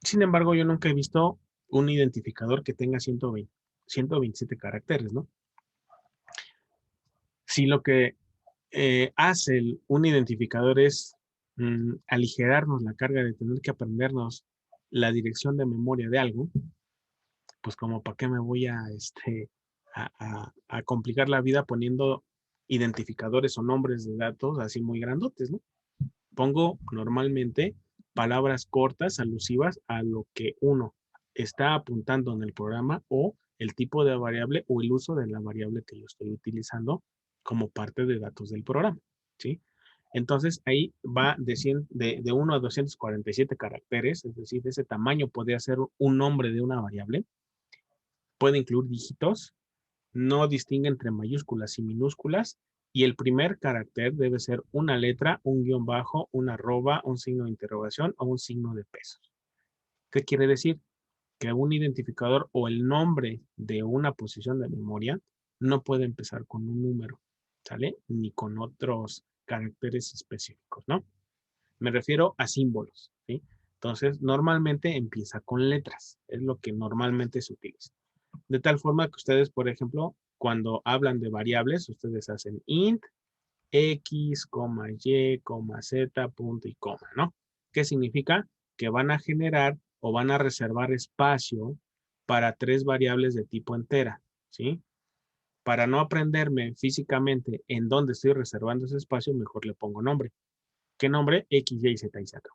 Sin embargo, yo nunca he visto un identificador que tenga 127 caracteres, ¿no? Si lo que hace un identificador es aligerarnos la carga de tener que aprendernos la dirección de memoria de algo, pues como para qué me voy a complicar la vida poniendo identificadores o nombres de datos así muy grandotes, ¿no? Pongo normalmente palabras cortas, alusivas a lo que uno está apuntando en el programa o el tipo de variable o el uso de la variable que yo estoy utilizando como parte de datos del programa. ¿sí? Entonces, ahí va de 1 a 247 caracteres, es decir, de ese tamaño podría ser un nombre de una variable. Puede incluir dígitos, no distingue entre mayúsculas y minúsculas, y el primer carácter debe ser una letra, un guión bajo, una arroba, un signo de interrogación o un signo de pesos. ¿Qué quiere decir? Que un identificador o el nombre de una posición de memoria no puede empezar con un número, ¿sale? Ni con otros caracteres específicos, ¿no? Me refiero a símbolos, ¿sí? Entonces, normalmente empieza con letras, es lo que normalmente se utiliza. De tal forma que ustedes, por ejemplo, cuando hablan de variables, ustedes hacen int, x, y, z, punto y coma, ¿no? ¿Qué significa? Que van a generar o van a reservar espacio para 3 variables de tipo entera, ¿sí? Para no aprenderme físicamente en dónde estoy reservando ese espacio, mejor le pongo nombre. ¿Qué nombre? X, Y, Z y Z.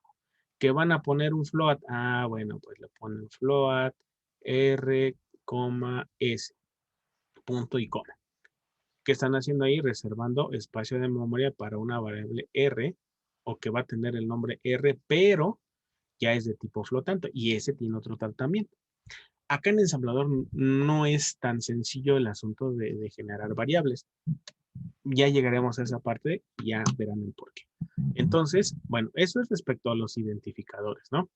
¿Que van a poner un float? Ah, bueno, pues le ponen float, R, S, punto y coma. ¿Qué están haciendo ahí? Reservando espacio de memoria para una variable R, o que va a tener el nombre R, pero ya es de tipo flotante, y ese tiene otro tratamiento. Acá en ensamblador no es tan sencillo el asunto de generar variables. Ya llegaremos a esa parte y ya verán el porqué. Entonces, bueno, eso es respecto a los identificadores, ¿no?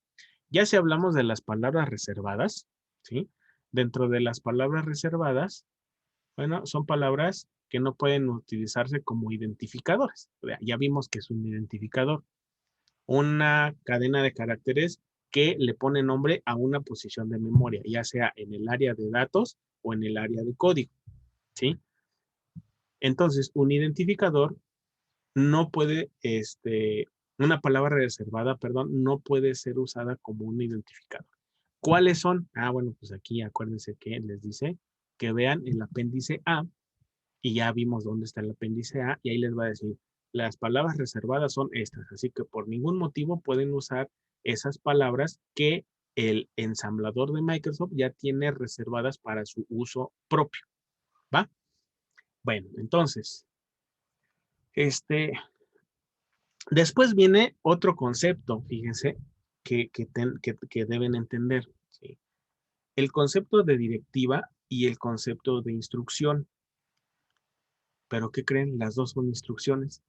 Ya si hablamos de las palabras reservadas, ¿sí? Dentro de las palabras reservadas, bueno, son palabras que no pueden utilizarse como identificadores. Ya vimos que es un identificador. Una cadena de caracteres que le pone nombre a una posición de memoria, ya sea en el área de datos o en el área de código, ¿sí? Entonces, un identificador no puede, una palabra reservada, perdón, no puede ser usada como un identificador. ¿Cuáles son? Ah, bueno, pues aquí acuérdense que les dice que vean el apéndice A, y ya vimos dónde está el apéndice A, y ahí les va a decir, las palabras reservadas son estas, así que por ningún motivo pueden usar esas palabras que el ensamblador de Microsoft ya tiene reservadas para su uso propio, ¿va? Bueno, entonces, después viene otro concepto, fíjense, que deben entender, ¿sí? El concepto de directiva y el concepto de instrucción. ¿Pero qué creen? Las dos son instrucciones.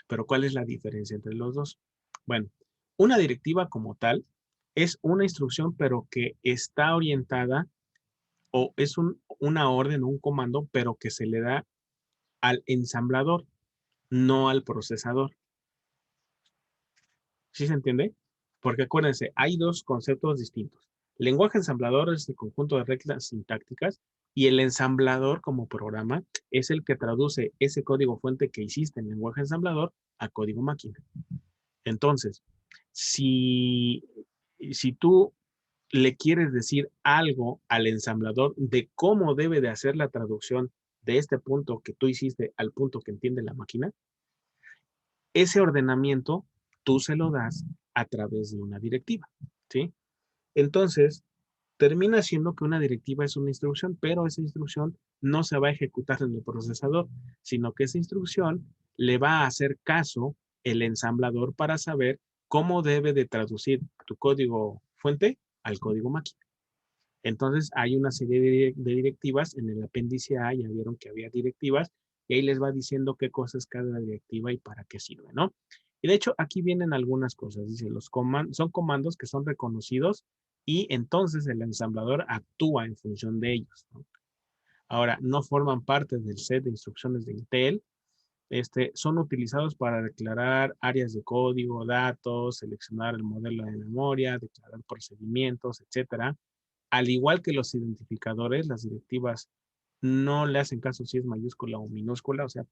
¿Pero cuál es la diferencia entre los dos? Bueno, una directiva como tal es una instrucción, pero que está orientada o es una orden o un comando, pero que se le da al ensamblador, no al procesador. ¿Sí se entiende? Porque acuérdense, hay dos conceptos distintos. Lenguaje ensamblador es el conjunto de reglas sintácticas y el ensamblador como programa es el que traduce ese código fuente que hiciste en lenguaje ensamblador a código máquina. Entonces, si tú le quieres decir algo al ensamblador de cómo debe de hacer la traducción de este punto que tú hiciste al punto que entiende la máquina, ese ordenamiento tú se lo das a través de una directiva, ¿sí? Entonces, termina siendo que una directiva es una instrucción, pero esa instrucción no se va a ejecutar en el procesador, sino que esa instrucción le va a hacer caso el ensamblador para saber cómo debe de traducir tu código fuente al código máquina. Entonces, hay una serie de directivas en el apéndice A, ya vieron que había directivas, y ahí les va diciendo qué cosa es cada directiva y para qué sirve, ¿no? Y de hecho, aquí vienen algunas cosas. Dice, son comandos que son reconocidos y entonces el ensamblador actúa en función de ellos, ¿no? Ahora, no forman parte del set de instrucciones de Intel. Son utilizados para declarar áreas de código, datos, seleccionar el modelo de memoria, declarar procedimientos, etcétera. Al igual que los identificadores, las directivas no le hacen caso si es mayúscula o minúscula, o sea,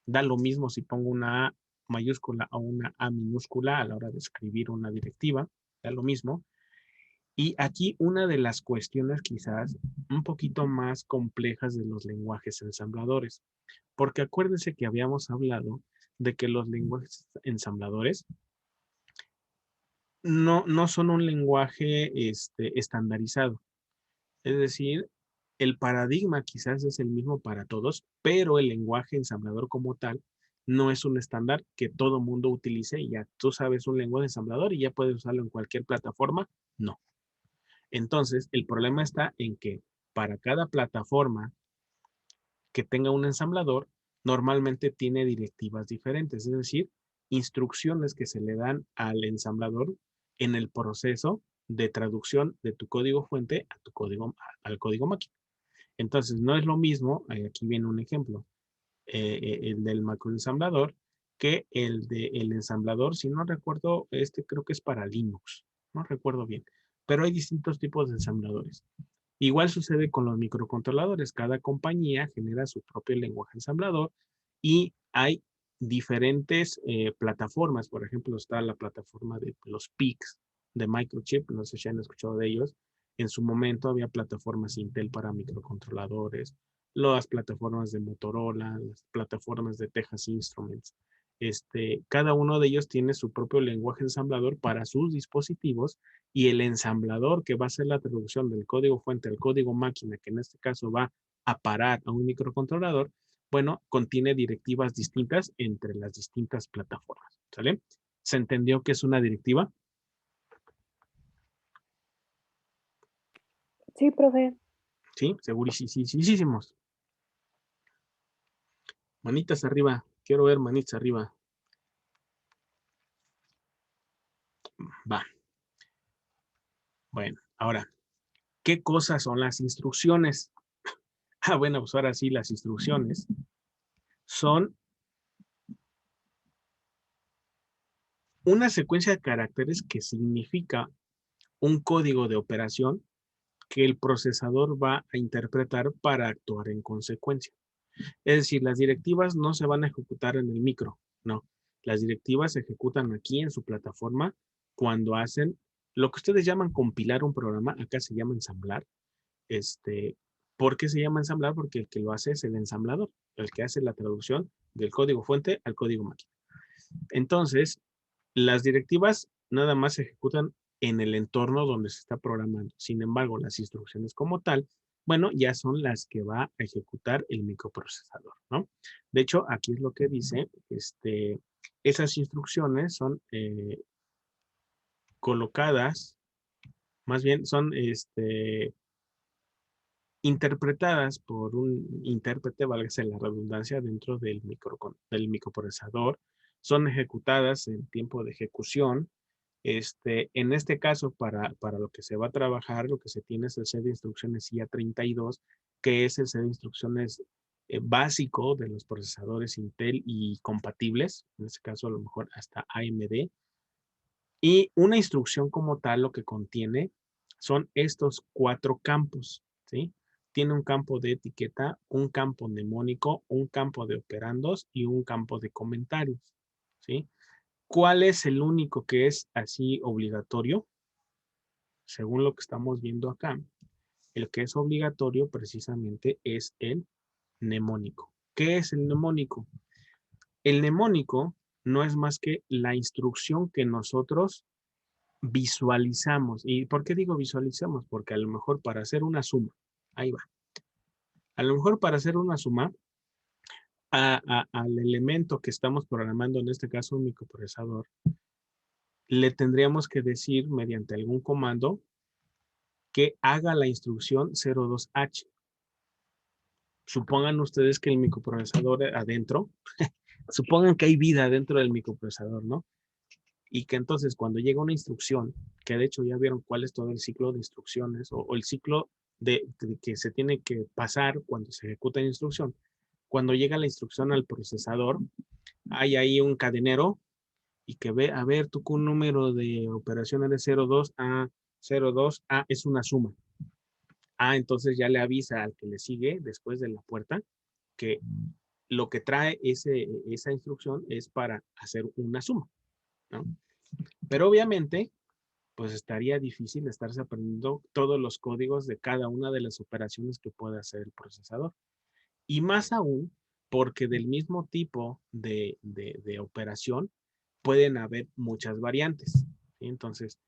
da lo mismo si pongo una A mayúscula o una A minúscula a la hora de escribir una directiva, da lo mismo. Y aquí una de las cuestiones quizás un poquito más complejas de los lenguajes ensambladores, porque acuérdense que habíamos hablado de que los lenguajes ensambladores no son un lenguaje estandarizado. Es decir, el paradigma quizás es el mismo para todos, pero el lenguaje ensamblador como tal no es un estándar que todo mundo utilice y ya tú sabes un lenguaje ensamblador y ya puedes usarlo en cualquier plataforma. No. Entonces, el problema está en que para cada plataforma que tenga un ensamblador, normalmente tiene directivas diferentes, es decir, instrucciones que se le dan al ensamblador en el proceso de traducción de tu código fuente a tu código, al código máquina. Entonces, no es lo mismo, aquí viene un ejemplo, el del macroensamblador que el del ensamblador, si no recuerdo, creo que es para Linux, no recuerdo bien, pero hay distintos tipos de ensambladores. Igual sucede con los microcontroladores. Cada compañía genera su propio lenguaje ensamblador y hay diferentes plataformas. Por ejemplo, está la plataforma de los PICs de Microchip. No sé si han escuchado de ellos. En su momento había plataformas Intel para microcontroladores, las plataformas de Motorola, las plataformas de Texas Instruments. Cada uno de ellos tiene su propio lenguaje ensamblador para sus dispositivos y el ensamblador que va a hacer la traducción del código fuente al código máquina, que en este caso va a parar a un microcontrolador, bueno, contiene directivas distintas entre las distintas plataformas, ¿sale? ¿Se entendió que es una directiva? Sí, profe. Sí, segurísimos. Manitas arriba, quiero ver manitas arriba. Va. Bueno, ahora, ¿qué cosas son las instrucciones? Bueno, pues ahora sí, las instrucciones son una secuencia de caracteres que significa un código de operación que el procesador va a interpretar para actuar en consecuencia. Es decir, las directivas no se van a ejecutar en el micro, no. Las directivas se ejecutan aquí en su plataforma cuando hacen lo que ustedes llaman compilar un programa, acá se llama ensamblar. ¿Por qué se llama ensamblar? Porque el que lo hace es el ensamblador, el que hace la traducción del código fuente al código máquina. Entonces, las directivas nada más se ejecutan en el entorno donde se está programando. Sin embargo, las instrucciones como tal, bueno, ya son las que va a ejecutar el microprocesador, ¿no? De hecho, aquí es lo que dice, esas instrucciones son colocadas, más bien son interpretadas por un intérprete, válgase la redundancia, dentro del microprocesador, son ejecutadas en tiempo de ejecución. En este caso, para lo que se va a trabajar, lo que se tiene es el set de instrucciones IA32, que es el set de instrucciones básico de los procesadores Intel y compatibles, en este caso a lo mejor hasta AMD. Y una instrucción como tal lo que contiene son estos 4 campos, ¿sí? Tiene un campo de etiqueta, un campo mnemónico, un campo de operandos y un campo de comentarios, ¿sí? ¿Cuál es el único que es así obligatorio? Según lo que estamos viendo acá, el que es obligatorio precisamente es el mnemónico. ¿Qué es el mnemónico? El mnemónico no es más que la instrucción que nosotros visualizamos. ¿Y por qué digo visualizamos? Porque a lo mejor para hacer una suma, ahí va. A lo mejor para hacer una suma, al elemento que estamos programando, en este caso un microprocesador, le tendríamos que decir mediante algún comando que haga la instrucción 02H. Supongan ustedes que el microprocesador adentro, supongan que hay vida dentro del microprocesador, ¿no? Y que entonces cuando llega una instrucción, que de hecho ya vieron cuál es todo el ciclo de instrucciones o el ciclo de que se tiene que pasar cuando se ejecuta la instrucción. Cuando llega la instrucción al procesador, hay ahí un cadenero y que ve, a ver, tú con un número de operación eres 02A, 02A es una suma. Entonces ya le avisa al que le sigue después de la puerta que lo que trae esa instrucción es para hacer una suma, ¿no? Pero obviamente, pues estaría difícil estarse aprendiendo todos los códigos de cada una de las operaciones que puede hacer el procesador. Y más aún, porque del mismo tipo de operación pueden haber muchas variantes, ¿sí? Entonces,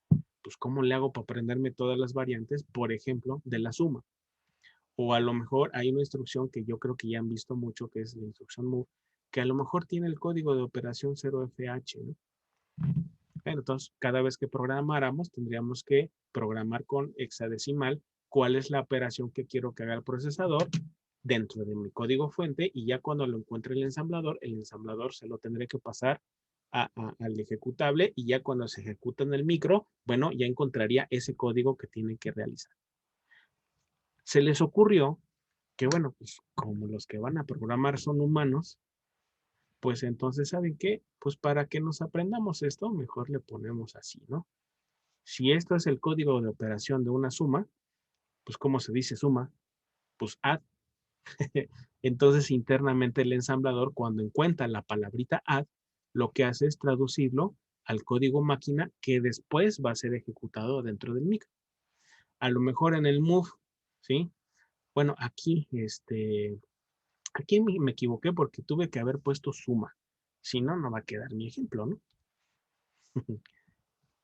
pues, ¿cómo le hago para aprenderme todas las variantes? Por ejemplo, de la suma. O a lo mejor hay una instrucción que yo creo que ya han visto mucho, que es la instrucción move, que a lo mejor tiene el código de operación 0FH, ¿no? Bueno, entonces, cada vez que programáramos, tendríamos que programar con hexadecimal cuál es la operación que quiero que haga el procesador dentro de mi código fuente, y ya cuando lo encuentre el ensamblador se lo tendré que pasar al ejecutable, y ya cuando se ejecuta en el micro, bueno, ya encontraría ese código que tienen que realizar. Se les ocurrió que, bueno, pues como los que van a programar son humanos, pues entonces, ¿saben qué? Pues para que nos aprendamos esto, mejor le ponemos así, ¿no? Si esto es el código de operación de una suma, pues ¿cómo se dice suma? Pues add. Entonces, internamente el ensamblador, cuando encuentra la palabrita add, lo que hace es traducirlo al código máquina que después va a ser ejecutado dentro del micro. A lo mejor en el move, ¿sí? Bueno, aquí, aquí me equivoqué porque tuve que haber puesto suma. Si no, no va a quedar mi ejemplo, ¿no?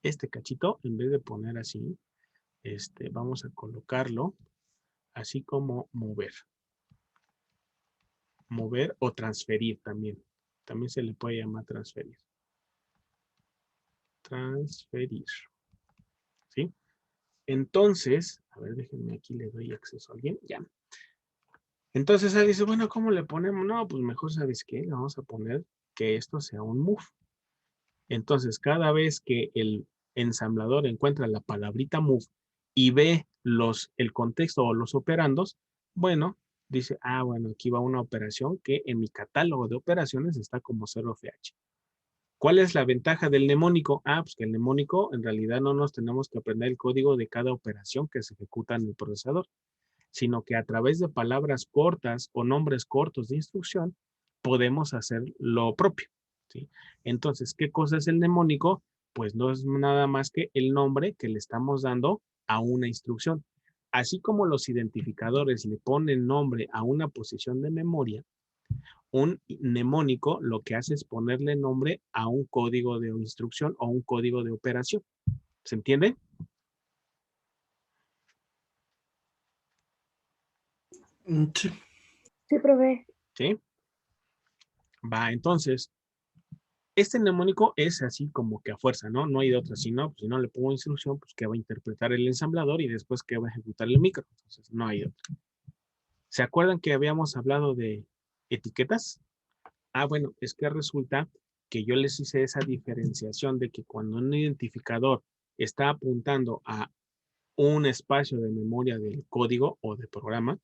Este cachito, en vez de poner así, vamos a colocarlo así como mover. Mover o transferir también. También se le puede llamar transferir. Transferir. ¿Sí? Entonces, a ver, déjenme aquí, le doy acceso a alguien. Ya. Entonces él dice, bueno, ¿cómo le ponemos? No, pues mejor, ¿sabes qué? Le vamos a poner que esto sea un move. Entonces, cada vez que el ensamblador encuentra la palabrita move y ve el contexto o los operandos, bueno, dice, ah, bueno, aquí va una operación que en mi catálogo de operaciones está como 0FH. ¿Cuál es la ventaja del mnemónico? Ah, pues que el mnemónico en realidad no nos tenemos que aprender el código de cada operación que se ejecuta en el procesador, sino que a través de palabras cortas o nombres cortos de instrucción podemos hacer lo propio, ¿sí? Entonces, ¿qué cosa es el mnemónico? Pues no es nada más que el nombre que le estamos dando a una instrucción. Así como los identificadores le ponen nombre a una posición de memoria, un mnemónico lo que hace es ponerle nombre a un código de instrucción o un código de operación. ¿Se entiende? Sí. Sí, profe. ¿Sí? Va, entonces, este mnemónico es así como que a fuerza, ¿no? No hay de otra. Si no, pues, si no le pongo instrucción, pues que va a interpretar el ensamblador y después que va a ejecutar el micro. Entonces, no hay de otra. ¿Se acuerdan que habíamos hablado de etiquetas? Ah, bueno, es que resulta que yo les hice esa diferenciación de que cuando un identificador está apuntando a un espacio de memoria del código o de programa,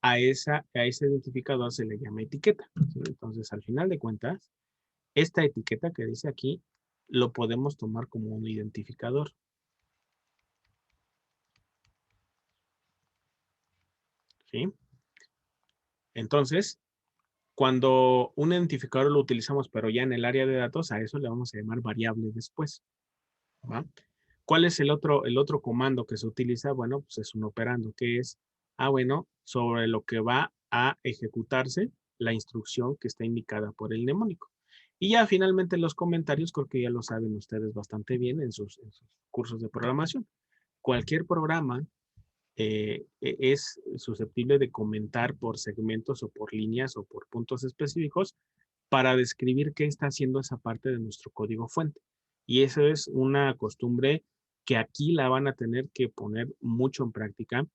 a ese identificador se le llama etiqueta, ¿sí? Entonces, al final de cuentas, esta etiqueta que dice aquí, lo podemos tomar como un identificador. ¿Sí? Entonces, cuando un identificador lo utilizamos, pero ya en el área de datos, a eso le vamos a llamar variable después, ¿va? ¿Cuál es el otro comando que se utiliza? Bueno, pues es un operando, que es, bueno, sobre lo que va a ejecutarse la instrucción que está indicada por el mnemónico. Y ya finalmente los comentarios, creo que ya lo saben ustedes bastante bien en sus cursos de programación. Cualquier programa es susceptible de comentar por segmentos o por líneas o por puntos específicos para describir qué está haciendo esa parte de nuestro código fuente. Y eso es una costumbre que aquí la van a tener que poner mucho en práctica,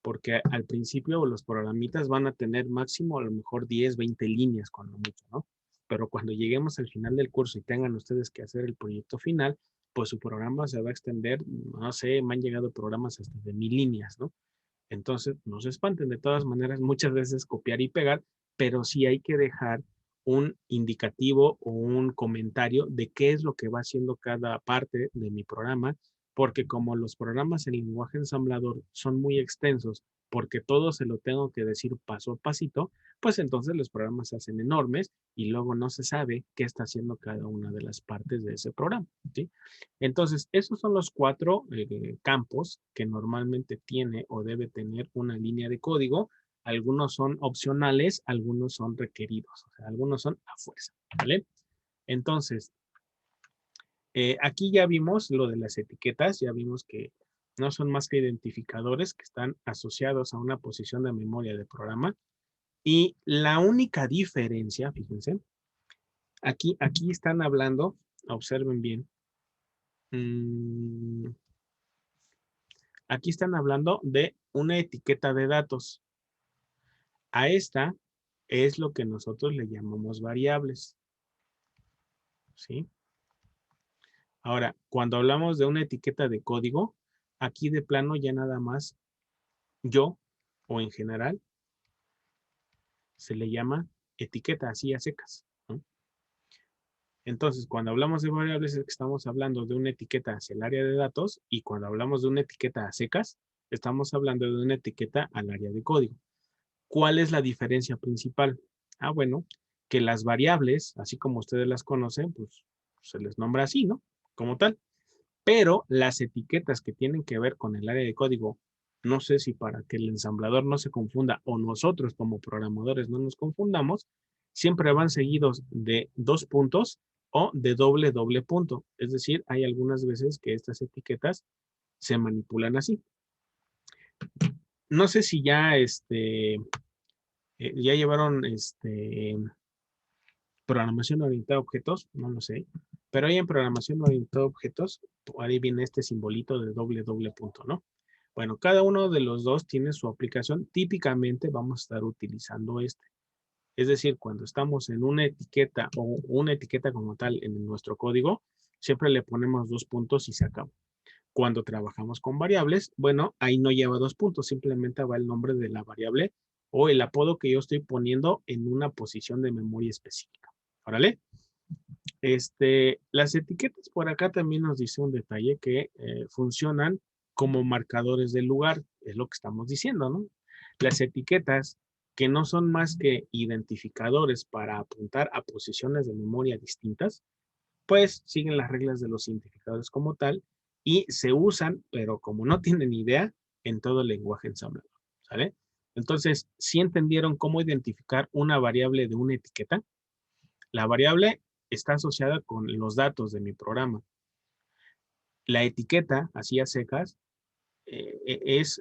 porque al principio los programitas van a tener máximo a lo mejor 10, 20 líneas cuando mucho, ¿no? Pero cuando lleguemos al final del curso y tengan ustedes que hacer el proyecto final, pues su programa se va a extender, no sé, me han llegado programas hasta de 1000 líneas, ¿no? Entonces, no se espanten, de todas maneras, muchas veces copiar y pegar, pero sí hay que dejar un indicativo o un comentario de qué es lo que va haciendo cada parte de mi programa, porque como los programas en lenguaje ensamblador son muy extensos, porque todo se lo tengo que decir paso a pasito, pues entonces los programas se hacen enormes y luego no se sabe qué está haciendo cada una de las partes de ese programa, ¿sí? Entonces, esos son los 4 campos que normalmente tiene o debe tener una línea de código. Algunos son opcionales, algunos son requeridos, o sea, algunos son a fuerza, ¿vale? Entonces, aquí ya vimos lo de las etiquetas, ya vimos que no son más que identificadores que están asociados a una posición de memoria de programa. Y la única diferencia, fíjense, Aquí están hablando, observen bien. Aquí están hablando de una etiqueta de datos. A esta es lo que nosotros le llamamos variables. ¿Sí? Ahora, cuando hablamos de una etiqueta de código, aquí de plano ya nada más yo o en general se le llama etiqueta así a secas, ¿no? Entonces, cuando hablamos de variables es que estamos hablando de una etiqueta hacia el área de datos y cuando hablamos de una etiqueta a secas, estamos hablando de una etiqueta al área de código. ¿Cuál es la diferencia principal? Ah, bueno, que las variables, así como ustedes las conocen, pues se les nombra así, ¿no? Como tal. Pero las etiquetas que tienen que ver con el área de código, no sé si para que el ensamblador no se confunda o nosotros como programadores no nos confundamos, siempre van seguidos de 2 puntos o de doble punto. Es decir, hay algunas veces que estas etiquetas se manipulan así. No sé si ya ya llevaron programación orientada a objetos, no lo sé, pero ahí en programación orientada a objetos, ahí viene este simbolito de doble punto, ¿no? Bueno, cada uno de los dos tiene su aplicación. Típicamente vamos a estar utilizando este. Es decir, cuando estamos en una etiqueta o una etiqueta como tal en nuestro código, siempre le ponemos 2 puntos y se acabó. Cuando trabajamos con variables, bueno, ahí no lleva 2 puntos, simplemente va el nombre de la variable o el apodo que yo estoy poniendo en una posición de memoria específica. ¿Órale? Las etiquetas por acá también nos dice un detalle que funcionan como marcadores del lugar, es lo que estamos diciendo, ¿no? Las etiquetas que no son más que identificadores para apuntar a posiciones de memoria distintas, pues siguen las reglas de los identificadores como tal y se usan, pero como no tienen idea, en todo el lenguaje ensamblador, ¿sale? Entonces, ¿sí entendieron cómo identificar una variable de una etiqueta? La variable está asociada con los datos de mi programa. La etiqueta, así a secas, es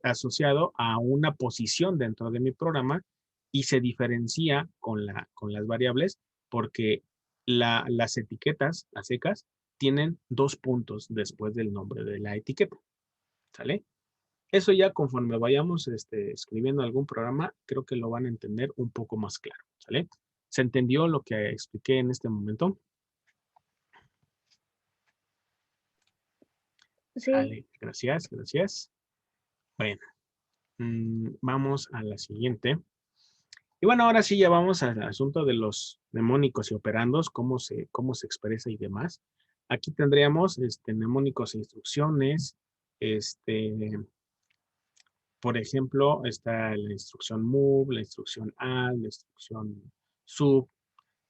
asociado a una posición dentro de mi programa y se diferencia con las variables porque las etiquetas a secas tienen 2 puntos después del nombre de la etiqueta. ¿Sale? Eso ya conforme vayamos escribiendo algún programa, creo que lo van a entender un poco más claro. ¿Sale? ¿Se entendió lo que expliqué en este momento? Sí. Vale, gracias, gracias. Bueno, vamos a la siguiente. Y bueno, ahora sí ya vamos al asunto de los mnemónicos y operandos, cómo se expresa y demás. Aquí tendríamos mnemónicos e instrucciones. Por ejemplo, está la instrucción move, la instrucción add, la instrucción sub.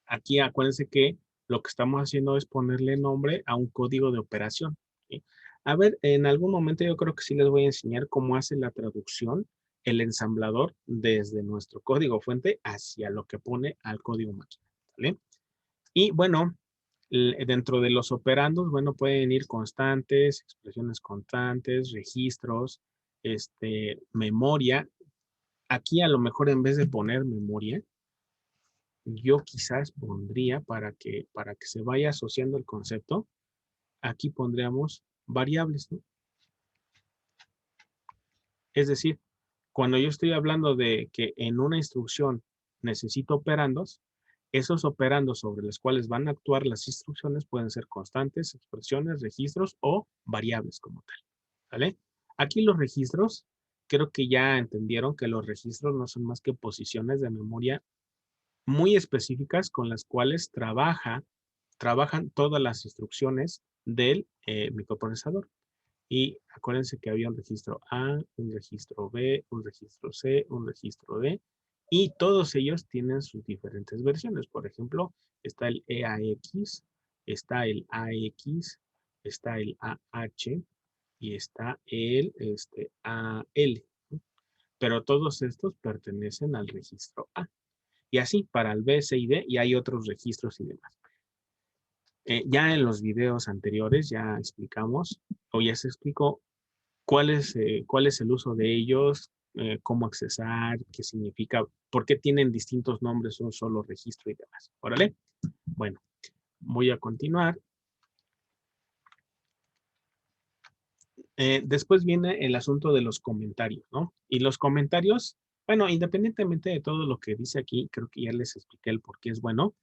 Aquí acuérdense que lo que estamos haciendo es ponerle nombre a un código de operación, ¿sí? A ver, en algún momento yo creo que sí les voy a enseñar cómo hace la traducción el ensamblador desde nuestro código fuente hacia lo que pone al código máquina, ¿vale? Y bueno, dentro de los operandos, bueno, pueden ir constantes, expresiones constantes, registros, memoria. Aquí a lo mejor en vez de poner memoria, yo quizás pondría para que se vaya asociando el concepto, aquí pondríamos variables, ¿no? Es decir, cuando yo estoy hablando de que en una instrucción necesito operandos, esos operandos sobre los cuales van a actuar las instrucciones pueden ser constantes, expresiones, registros o variables como tal, ¿vale? Aquí los registros, creo que ya entendieron que los registros no son más que posiciones de memoria muy específicas con las cuales trabajan todas las instrucciones del microprocesador. Y acuérdense que había un registro A, un registro B, un registro C, un registro D, y todos ellos tienen sus diferentes versiones. Por ejemplo, está el EAX, está el AX, está el AH y está el AL. Pero todos estos pertenecen al registro A. Y así para el B, C y D, y hay otros registros y demás. Ya en los videos anteriores ya explicamos, o ya se explicó, cuál es el uso de ellos, cómo accesar, qué significa, por qué tienen distintos nombres un solo registro y demás. Órale. Bueno, voy a continuar. Después viene el asunto de los comentarios, ¿no? Y los comentarios, bueno, independientemente de todo lo que dice aquí, creo que ya les expliqué el por qué es bueno.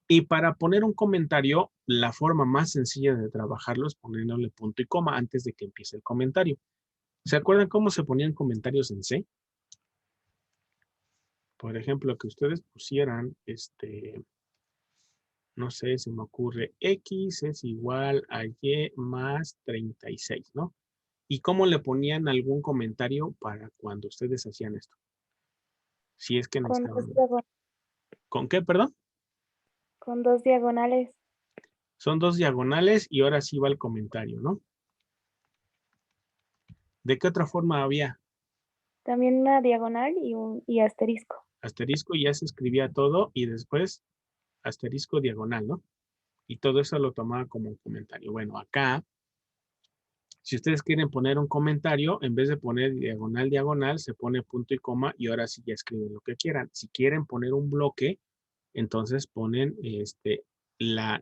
Y para poner un comentario, la forma más sencilla de trabajarlo es poniéndole punto y coma antes de que empiece el comentario. ¿Se acuerdan cómo se ponían comentarios en C? Por ejemplo, que ustedes pusieran, no sé, se me ocurre, X es igual a Y más 36, ¿no? ¿Y cómo le ponían algún comentario para cuando ustedes hacían esto? Si es que Con necesitaban. dos, ¿Con qué, perdón? con dos diagonales. Son dos diagonales y ahora sí va el comentario, ¿no? ¿De qué otra forma había? También una diagonal y asterisco. Asterisco y ya se escribía todo y después asterisco diagonal, ¿no? Y todo eso lo tomaba como un comentario. Bueno, acá, si ustedes quieren poner un comentario, en vez de poner diagonal, diagonal, se pone punto y coma y ahora sí ya escriben lo que quieran. Si quieren poner un bloque, entonces ponen la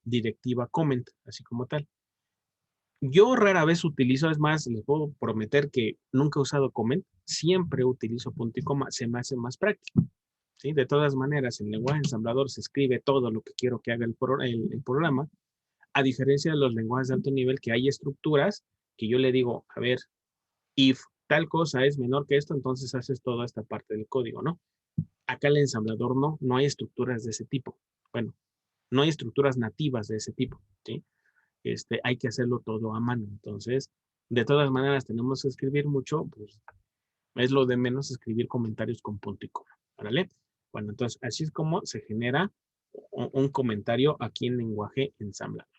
directiva comment, así como tal. Yo rara vez utilizo, es más, les puedo prometer que nunca he usado comment, siempre utilizo punto y coma, se me hace más práctico. ¿Sí? De todas maneras, en lenguaje ensamblador se escribe todo lo que quiero que haga el programa, a diferencia de los lenguajes de alto nivel que hay estructuras que yo le digo, a ver, if tal cosa es menor que esto, entonces haces toda esta parte del código, ¿no? Acá el ensamblador no hay estructuras de ese tipo. Bueno, no hay estructuras nativas de ese tipo, ¿sí? Hay que hacerlo todo a mano. Entonces, de todas maneras, tenemos que escribir mucho, pues es lo de menos escribir comentarios con punto y coma, ¿vale? Bueno, entonces, así es como se genera un comentario aquí en lenguaje ensamblador.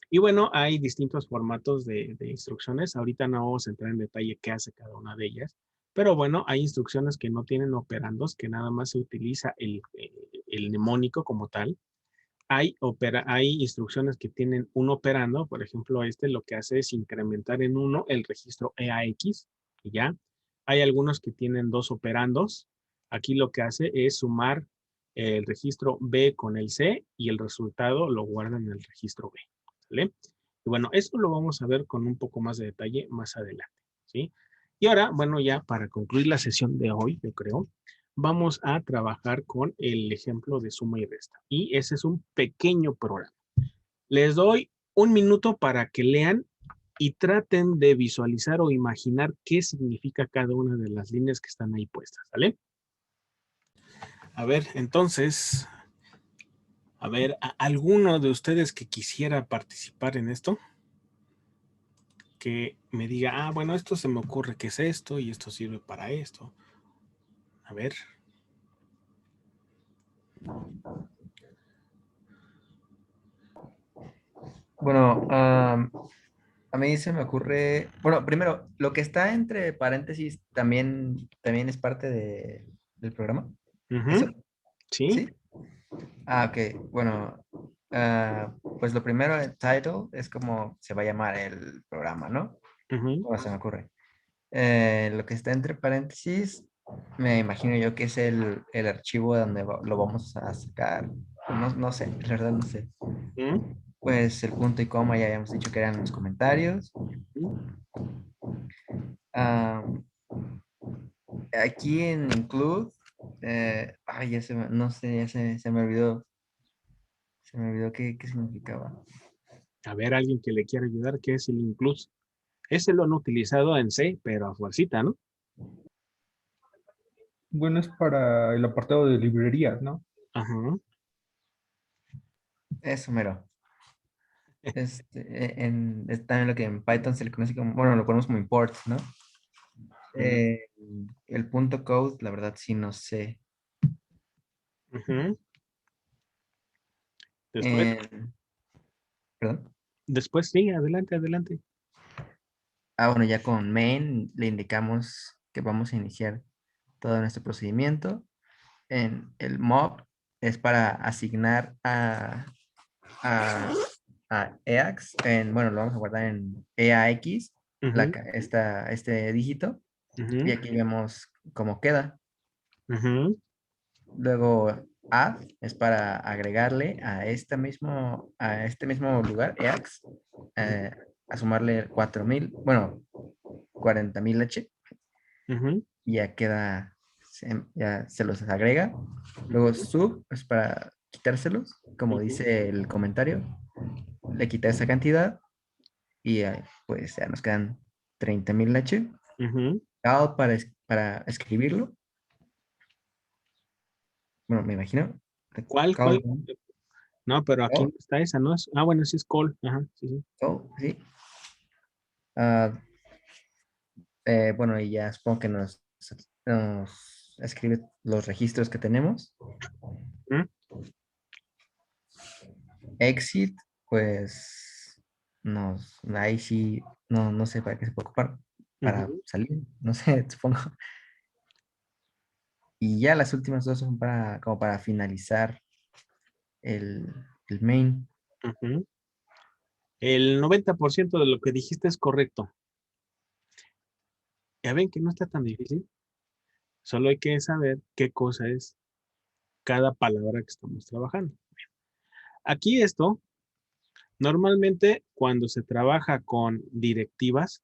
Y bueno, hay distintos formatos de instrucciones. Ahorita no vamos a entrar en detalle qué hace cada una de ellas. Pero bueno, hay instrucciones que no tienen operandos, que nada más se utiliza el mnemónico como tal. Hay instrucciones que tienen un operando, por ejemplo, lo que hace es incrementar en 1 el registro EAX, y ya. Hay algunos que tienen 2 operandos. Aquí lo que hace es sumar el registro B con el C y el resultado lo guarda en el registro B, ¿vale? Y bueno, esto lo vamos a ver con un poco más de detalle más adelante, ¿sí? Y ahora, bueno, ya para concluir la sesión de hoy, yo creo, vamos a trabajar con el ejemplo de suma y resta. Y ese es un pequeño programa. Les doy un minuto para que lean y traten de visualizar o imaginar qué significa cada una de las líneas que están ahí puestas, ¿vale? A ver, entonces, a ver, ¿alguno de ustedes que quisiera participar en esto? Que me diga, bueno, esto se me ocurre que es esto y esto sirve para esto. A ver. Bueno, a mí se me ocurre, bueno, primero, lo que está entre paréntesis también es parte del programa. ¿Eso? Sí. ¿Sí? Ok, bueno, pues lo primero, el title, es como se va a llamar el programa, ¿no? Bueno, se me ocurre. Lo que está entre paréntesis, me imagino yo que es el archivo donde lo vamos a sacar. No sé, la verdad no sé. Pues el punto y coma ya habíamos dicho que eran los comentarios. Ah, aquí en include, ay, no sé, se me olvidó. Se me olvidó qué significaba. A ver, alguien que le quiera ayudar, ¿qué es el include? Ese lo han utilizado en C, pero a fuercita, ¿no? Bueno, es para el apartado de librerías, ¿no? Ajá. Eso mero. Es también lo que en Python se le conoce como, bueno, lo conocemos como imports, ¿no? Eh, el punto code, la verdad sí no sé. Después, Perdón. después sí, adelante, adelante. Bueno, ya con main le indicamos que vamos a iniciar todo nuestro procedimiento. En el mob es para asignar a, a EAX. Bueno, lo vamos a guardar en EAX, Ujú, este dígito. Y ujú, aquí vemos cómo queda. ujú, Luego add es para agregarle a este mismo lugar, EAX, a sumarle 4,000, bueno, 40,000 H, y ya queda, ya se los agrega. Luego sub es para quitárselos, como dice el comentario, le quita esa cantidad y pues ya nos quedan 30,000 H. Out para escribirlo. Bueno, me imagino. ¿Cuál? Call, No, pero aquí oh, no está esa, ¿no? Ah, bueno, sí es call. Ajá, sí, sí. oh, sí. Ah, bueno, y ya supongo que nos escribe los registros que tenemos. ¿Mm? Exit, pues ahí sí, no sé para qué se puede ocupar. Para salir, no sé, supongo. Y ya las últimas dos son como para finalizar el main. El 90% de lo que dijiste es correcto. Ya ven que no está tan difícil. Solo hay que saber qué cosa es cada palabra que estamos trabajando. Aquí esto, normalmente cuando se trabaja con directivas,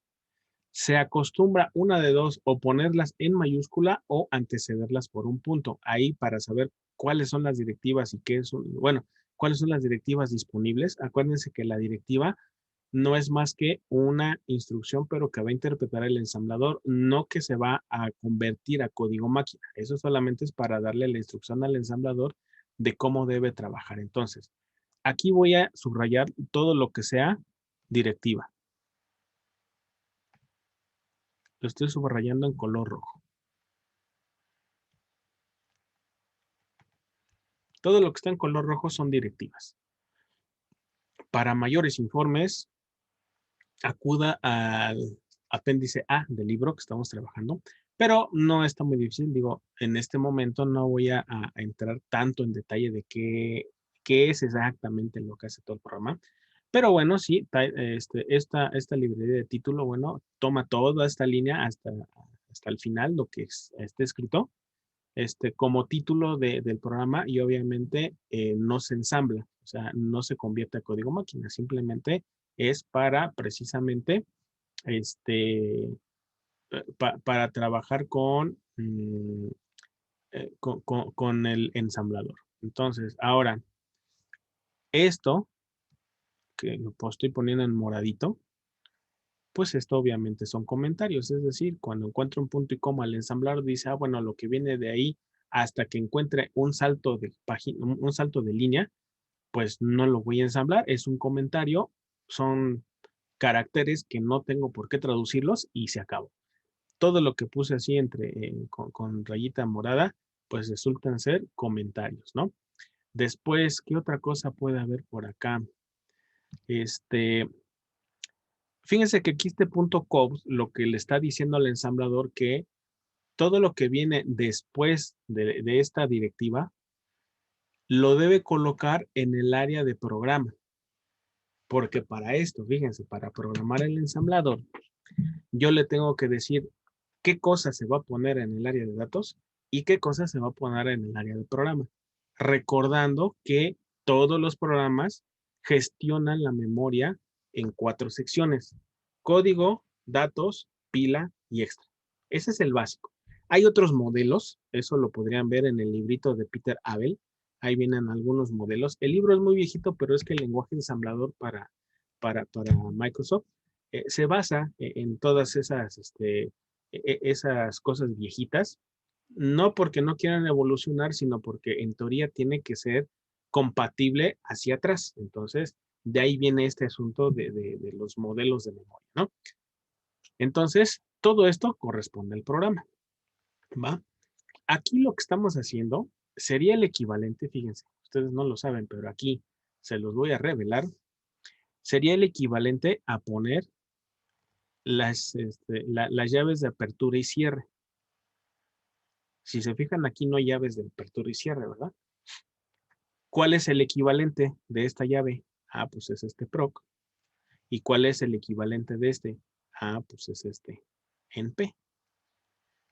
se acostumbra una de dos, o ponerlas en mayúscula o antecederlas por un punto. Ahí para saber cuáles son las directivas y qué son, bueno, cuáles son las directivas disponibles. Acuérdense que la directiva no es más que una instrucción, pero que va a interpretar el ensamblador, no que se va a convertir a código máquina. Eso solamente es para darle la instrucción al ensamblador de cómo debe trabajar. Entonces, aquí voy a subrayar todo lo que sea directiva. Lo estoy subrayando en color rojo. Todo lo que está en color rojo son directivas. Para mayores informes, acuda al apéndice A del libro que estamos trabajando, pero no está muy difícil. Digo, en este momento no voy a entrar tanto en detalle de qué es exactamente lo que hace todo el programa. Pero bueno, sí, esta librería de título, bueno, toma toda esta línea hasta el final, lo que esté escrito, como título del programa, y obviamente no se ensambla, o sea, no se convierte a código máquina, simplemente es para precisamente para trabajar con el ensamblador. Entonces, ahora, esto, que lo estoy poniendo en moradito, pues esto obviamente son comentarios, es decir, cuando encuentra un punto y coma, el ensamblador dice, bueno, lo que viene de ahí hasta que encuentre un salto de página, un salto de línea, pues no lo voy a ensamblar, es un comentario, son caracteres que no tengo por qué traducirlos y se acabó. Todo lo que puse así con rayita morada, pues resultan ser comentarios, ¿no? Después, ¿qué otra cosa puede haber por acá? Fíjense que aquí este punto .cobs lo que le está diciendo al ensamblador que todo lo que viene después de esta directiva lo debe colocar en el área de programa. Porque para esto, fíjense, para programar el ensamblador, yo le tengo que decir qué cosa se va a poner en el área de datos y qué cosa se va a poner en el área de programa. Recordando que todos los programas gestionan la memoria en 4 secciones: código, datos, pila y extra. Ese es el básico. Hay otros modelos, eso lo podrían ver en el librito de Peter Abel. Ahí vienen algunos modelos. El libro es muy viejito, pero es que el lenguaje ensamblador para Microsoft se basa en todas esas cosas viejitas, no porque no quieran evolucionar, sino porque en teoría tiene que ser compatible hacia atrás. Entonces, de ahí viene este asunto de los modelos de memoria, ¿no? Entonces, todo esto corresponde al programa, ¿va? Aquí lo que estamos haciendo sería el equivalente, fíjense, ustedes no lo saben, pero aquí se los voy a revelar, sería el equivalente a poner las llaves de apertura y cierre. Si se fijan, aquí no hay llaves de apertura y cierre, ¿verdad? ¿Cuál es el equivalente de esta llave? Ah, pues es este proc. ¿Y cuál es el equivalente de este? Ah, pues es este en P.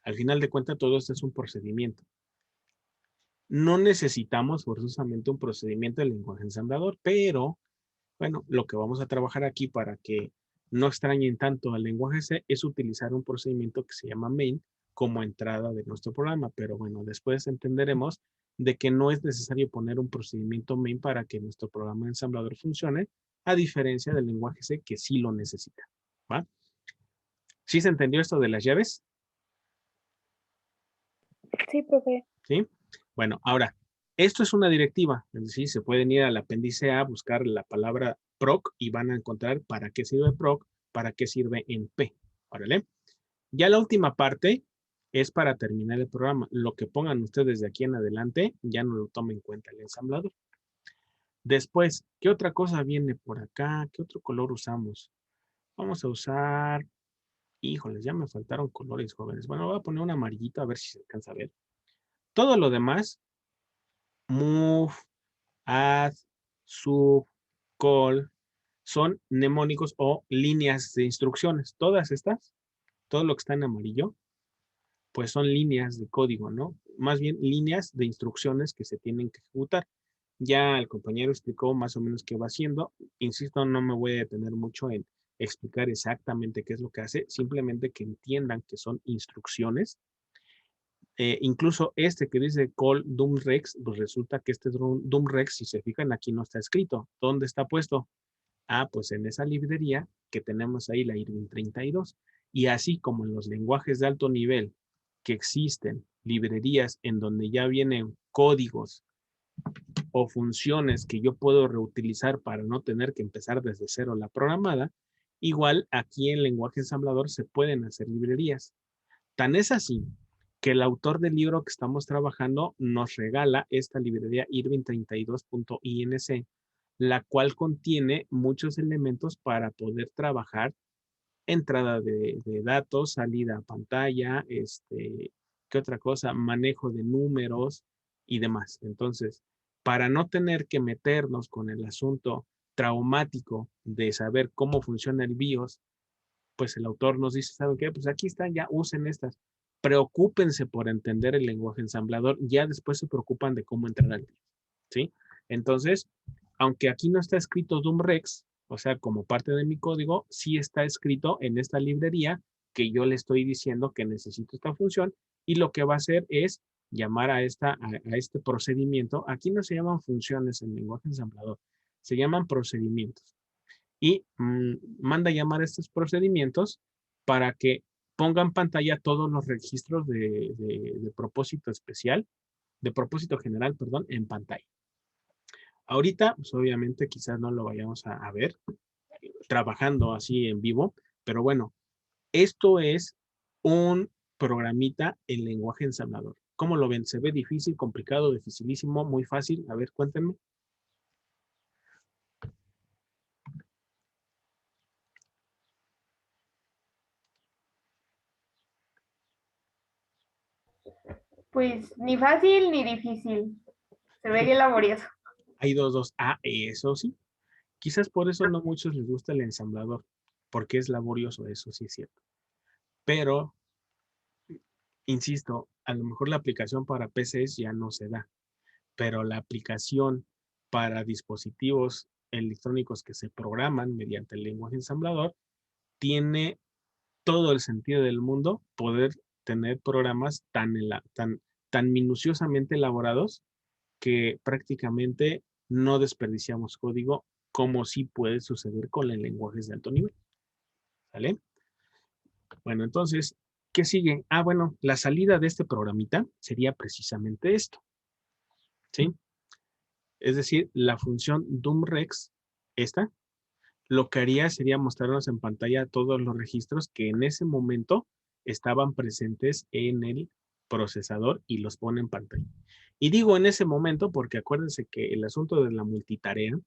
Al final de cuentas, todo esto es un procedimiento. no necesitamos forzosamente un procedimiento de lenguaje ensamblador, pero bueno, lo que vamos a trabajar aquí para que no extrañen tanto al lenguaje C es utilizar un procedimiento que se llama main como entrada de nuestro programa, pero bueno, después entenderemos de que no es necesario poner un procedimiento main para que nuestro programa ensamblador funcione, a diferencia del lenguaje C que sí lo necesita, ¿va? ¿Sí se entendió esto de las llaves? Sí, profe. ¿Sí? Bueno, ahora, esto es una directiva, es decir, se pueden ir al apéndice A, buscar la palabra proc y van a encontrar para qué sirve proc, para qué sirve en P. Órale. Ya la última parte es para terminar el programa. Lo que pongan ustedes de aquí en adelante, ya no lo tomen en cuenta el ensamblador. Después, ¿qué otra cosa viene por acá? ¿Qué otro color usamos? Vamos a usar, híjoles, ya me faltaron colores, jóvenes. Bueno, voy a poner un amarillito a ver si se alcanza a ver. Todo lo demás, move, add, sub, call, son mnemónicos o líneas de instrucciones. Todas estas, todo lo que está en amarillo, pues son líneas de código, ¿no? Más bien líneas de instrucciones que se tienen que ejecutar. Ya el compañero explicó más o menos qué va haciendo. Insisto, no me voy a detener mucho en explicar exactamente qué es lo que hace, simplemente que entiendan que son instrucciones. Incluso este que dice call doomrex, pues resulta que este doomrex, si se fijan aquí no está escrito. ¿Dónde está puesto? Ah, pues en esa librería que tenemos ahí, la Irving 32. Y así como en los lenguajes de alto nivel que existen librerías en donde ya vienen códigos o funciones que yo puedo reutilizar para no tener que empezar desde cero la programada, igual aquí en lenguaje ensamblador se pueden hacer librerías. Tan es así que el autor del libro que estamos trabajando nos regala esta librería irving32.inc, la cual contiene muchos elementos para poder trabajar entrada de datos, salida a pantalla, ¿qué otra cosa? Manejo de números y demás. Entonces, para no tener que meternos con el asunto traumático de saber cómo funciona el BIOS, pues el autor nos dice, ¿saben qué? Pues aquí están, ya usen estas. Preocúpense por entender el lenguaje ensamblador, ya después se preocupan de cómo entrar al BIOS, ¿sí? Entonces, aunque aquí no está escrito doomrex, o sea, como parte de mi código, sí está escrito en esta librería que yo le estoy diciendo que necesito esta función y lo que va a hacer es llamar a este procedimiento. Aquí no se llaman funciones en lenguaje ensamblador, se llaman procedimientos. Y manda a llamar a estos procedimientos para que ponga en pantalla todos los registros de propósito especial, de propósito general, perdón, en pantalla. Ahorita, pues obviamente quizás no lo vayamos a ver trabajando así en vivo, pero bueno, esto es un programita en lenguaje ensamblador. ¿Cómo lo ven? ¿Se ve difícil, complicado, dificilísimo, muy fácil? A ver, cuéntenme. Pues ni fácil ni difícil. Se ve bien laborioso. Hay dos. Ah, eso sí. Quizás por eso no muchos les gusta el ensamblador, porque es laborioso, eso sí es cierto. Pero, insisto, a lo mejor la aplicación para PCs ya no se da, pero la aplicación para dispositivos electrónicos que se programan mediante el lenguaje ensamblador tiene todo el sentido del mundo poder tener programas tan minuciosamente elaborados que prácticamente no desperdiciamos código como sí puede suceder con los lenguajes de alto nivel. ¿Vale? Bueno, entonces, ¿qué sigue? Ah, bueno, la salida de este programita sería precisamente esto. ¿Sí? Es decir, la función doomrex, esta, lo que haría sería mostrarnos en pantalla todos los registros que en ese momento estaban presentes en el procesador y los pone en pantalla. Y digo en ese momento porque acuérdense que el asunto de la multitarea,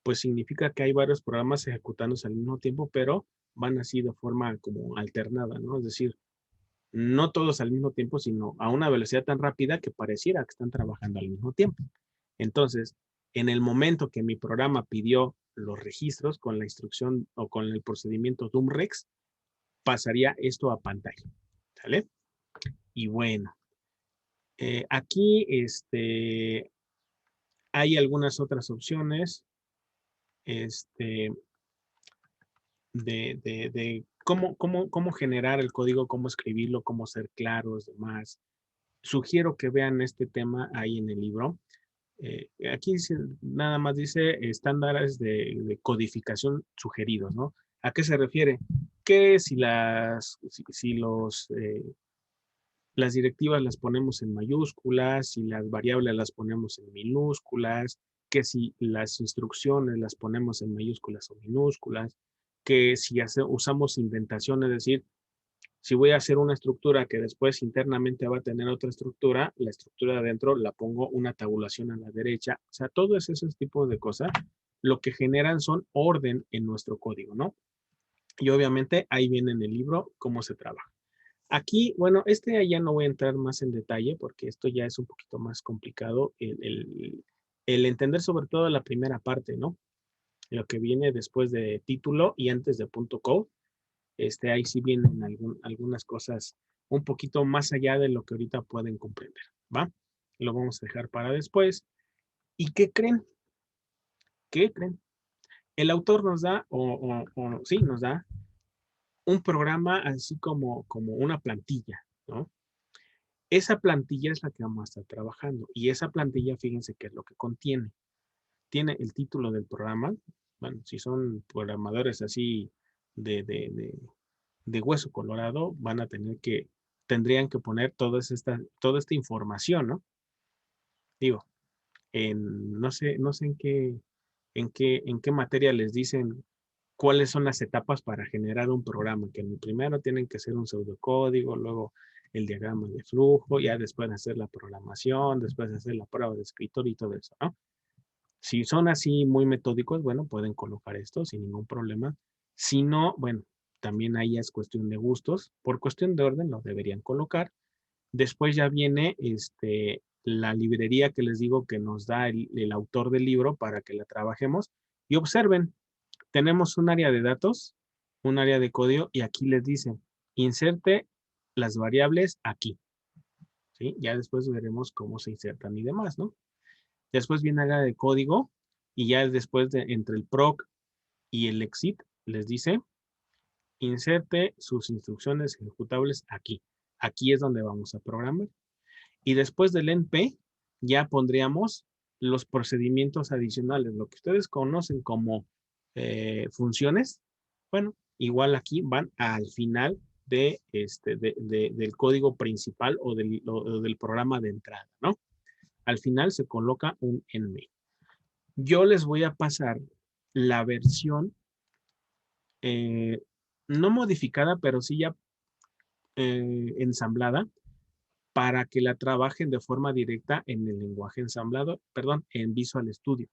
pues significa que hay varios programas ejecutándose al mismo tiempo, pero van así de forma como alternada, ¿no? Es decir, no todos al mismo tiempo, sino a una velocidad tan rápida que pareciera que están trabajando al mismo tiempo. Entonces, en el momento que mi programa pidió los registros con la instrucción o con el procedimiento doomrex, pasaría esto a pantalla. ¿Sale? Y bueno, Aquí hay algunas otras opciones de cómo generar el código, cómo escribirlo, cómo ser claros, demás. Sugiero que vean este tema ahí en el libro. Aquí nada más dice estándares de codificación sugeridos, ¿no? ¿A qué se refiere? Que si las directivas las ponemos en mayúsculas, si las variables las ponemos en minúsculas, que si las instrucciones las ponemos en mayúsculas o minúsculas, que si usamos indentación, es decir, si voy a hacer una estructura que después internamente va a tener otra estructura, la estructura de adentro la pongo una tabulación a la derecha. O sea, todos esos tipos de cosas lo que generan son orden en nuestro código, ¿no? Y obviamente ahí viene en el libro cómo se trabaja. Aquí, bueno, ya no voy a entrar más en detalle porque esto ya es un poquito más complicado el entender sobre todo la primera parte, ¿no? Lo que viene después de título y antes de punto code. Ahí sí vienen algunas cosas un poquito más allá de lo que ahorita pueden comprender, ¿va? Lo vamos a dejar para después. ¿Y qué creen? ¿Qué creen? El autor nos da, sí, nos da un programa así como una plantilla, ¿no? Esa plantilla es la que vamos a estar trabajando y esa plantilla, fíjense qué es lo que contiene. Tiene el título del programa. Bueno, si son programadores así de hueso colorado, tendrían que poner toda esta información, ¿no? Digo, no sé en qué materia les dicen cuáles son las etapas para generar un programa, que en el primero tienen que hacer un pseudocódigo, luego el diagrama de flujo, ya después hacer la programación, después hacer la prueba de escritorio y todo eso, ¿no? Si son así muy metódicos, bueno, pueden colocar esto sin ningún problema. Si no, bueno, también ahí es cuestión de gustos. Por cuestión de orden lo deberían colocar. Después ya viene la librería que les digo que nos da el autor del libro para que la trabajemos. Y observen, tenemos un área de datos, un área de código y aquí les dicen, inserte las variables aquí. ¿Sí? Ya después veremos cómo se insertan y demás, ¿no? Después viene el área de código y ya después entre el proc y el exit les dice, inserte sus instrucciones ejecutables aquí. Aquí es donde vamos a programar. Y después del NP ya pondríamos los procedimientos adicionales, lo que ustedes conocen como funciones. Bueno, igual aquí van al final del código principal o del programa de entrada, ¿no? Al final se coloca un NP. Yo les voy a pasar la versión no modificada, pero sí ya ensamblada para que la trabajen de forma directa en el lenguaje ensamblado, perdón, en Visual Studio.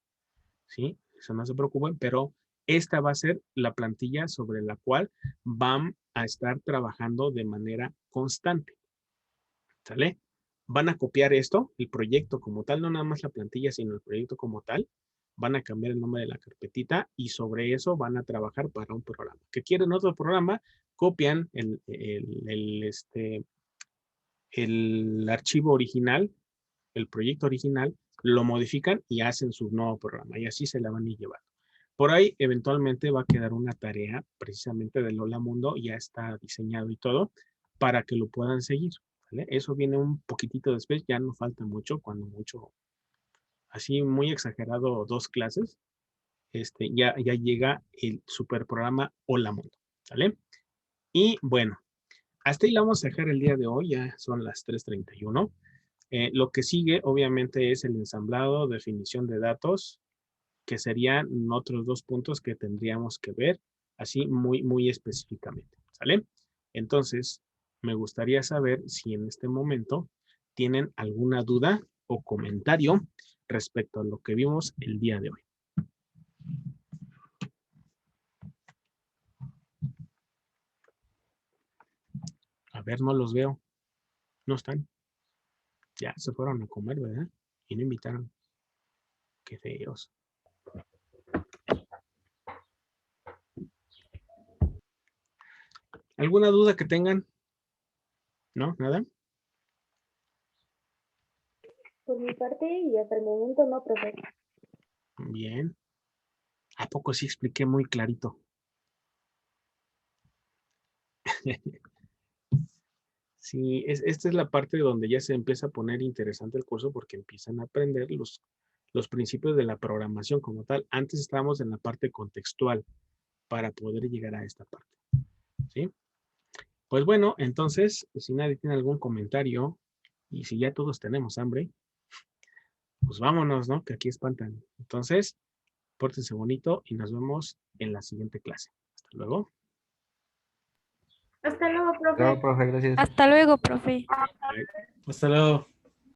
¿Sí? Eso no se preocupen, pero esta va a ser la plantilla sobre la cual van a estar trabajando de manera constante. ¿Sale? Van a copiar esto, el proyecto como tal, no nada más la plantilla, sino el proyecto como tal. Van a cambiar el nombre de la carpetita y sobre eso van a trabajar para un programa. ¿Que quieren otro programa? Copian el archivo original, el proyecto original, lo modifican y hacen su nuevo programa y así se la van a llevar. Por ahí eventualmente va a quedar una tarea precisamente del Hola Mundo, ya está diseñado y todo, para que lo puedan seguir. ¿Vale? Eso viene un poquitito después, ya no falta mucho, cuando mucho, así muy exagerado, 2 clases, ya llega el super programa Hola Mundo. ¿Vale? Y bueno, hasta ahí la vamos a dejar el día de hoy, ya son las 3:31. Lo que sigue, obviamente, es el ensamblado, definición de datos, que serían otros 2 puntos que tendríamos que ver, así muy, muy específicamente. ¿Sale? Entonces, me gustaría saber si en este momento tienen alguna duda o comentario respecto a lo que vimos el día de hoy. A ver, no los veo. No están. Ya se fueron a comer, ¿verdad? Y no invitaron. Qué feos. ¿Alguna duda que tengan? ¿No? ¿Nada? Por mi parte, y hasta el momento no, profe. Bien. ¿A poco sí expliqué muy clarito? Sí, esta es la parte donde ya se empieza a poner interesante el curso porque empiezan a aprender los principios de la programación como tal. Antes estábamos en la parte contextual para poder llegar a esta parte. ¿Sí? Pues bueno, entonces, si nadie tiene algún comentario y si ya todos tenemos hambre, pues vámonos, ¿no? Que aquí espantan. Entonces, pórtense bonito y nos vemos en la siguiente clase. Hasta luego. Hasta luego, profe. Claro, profe, gracias. Hasta luego, profe. Bye. Hasta luego.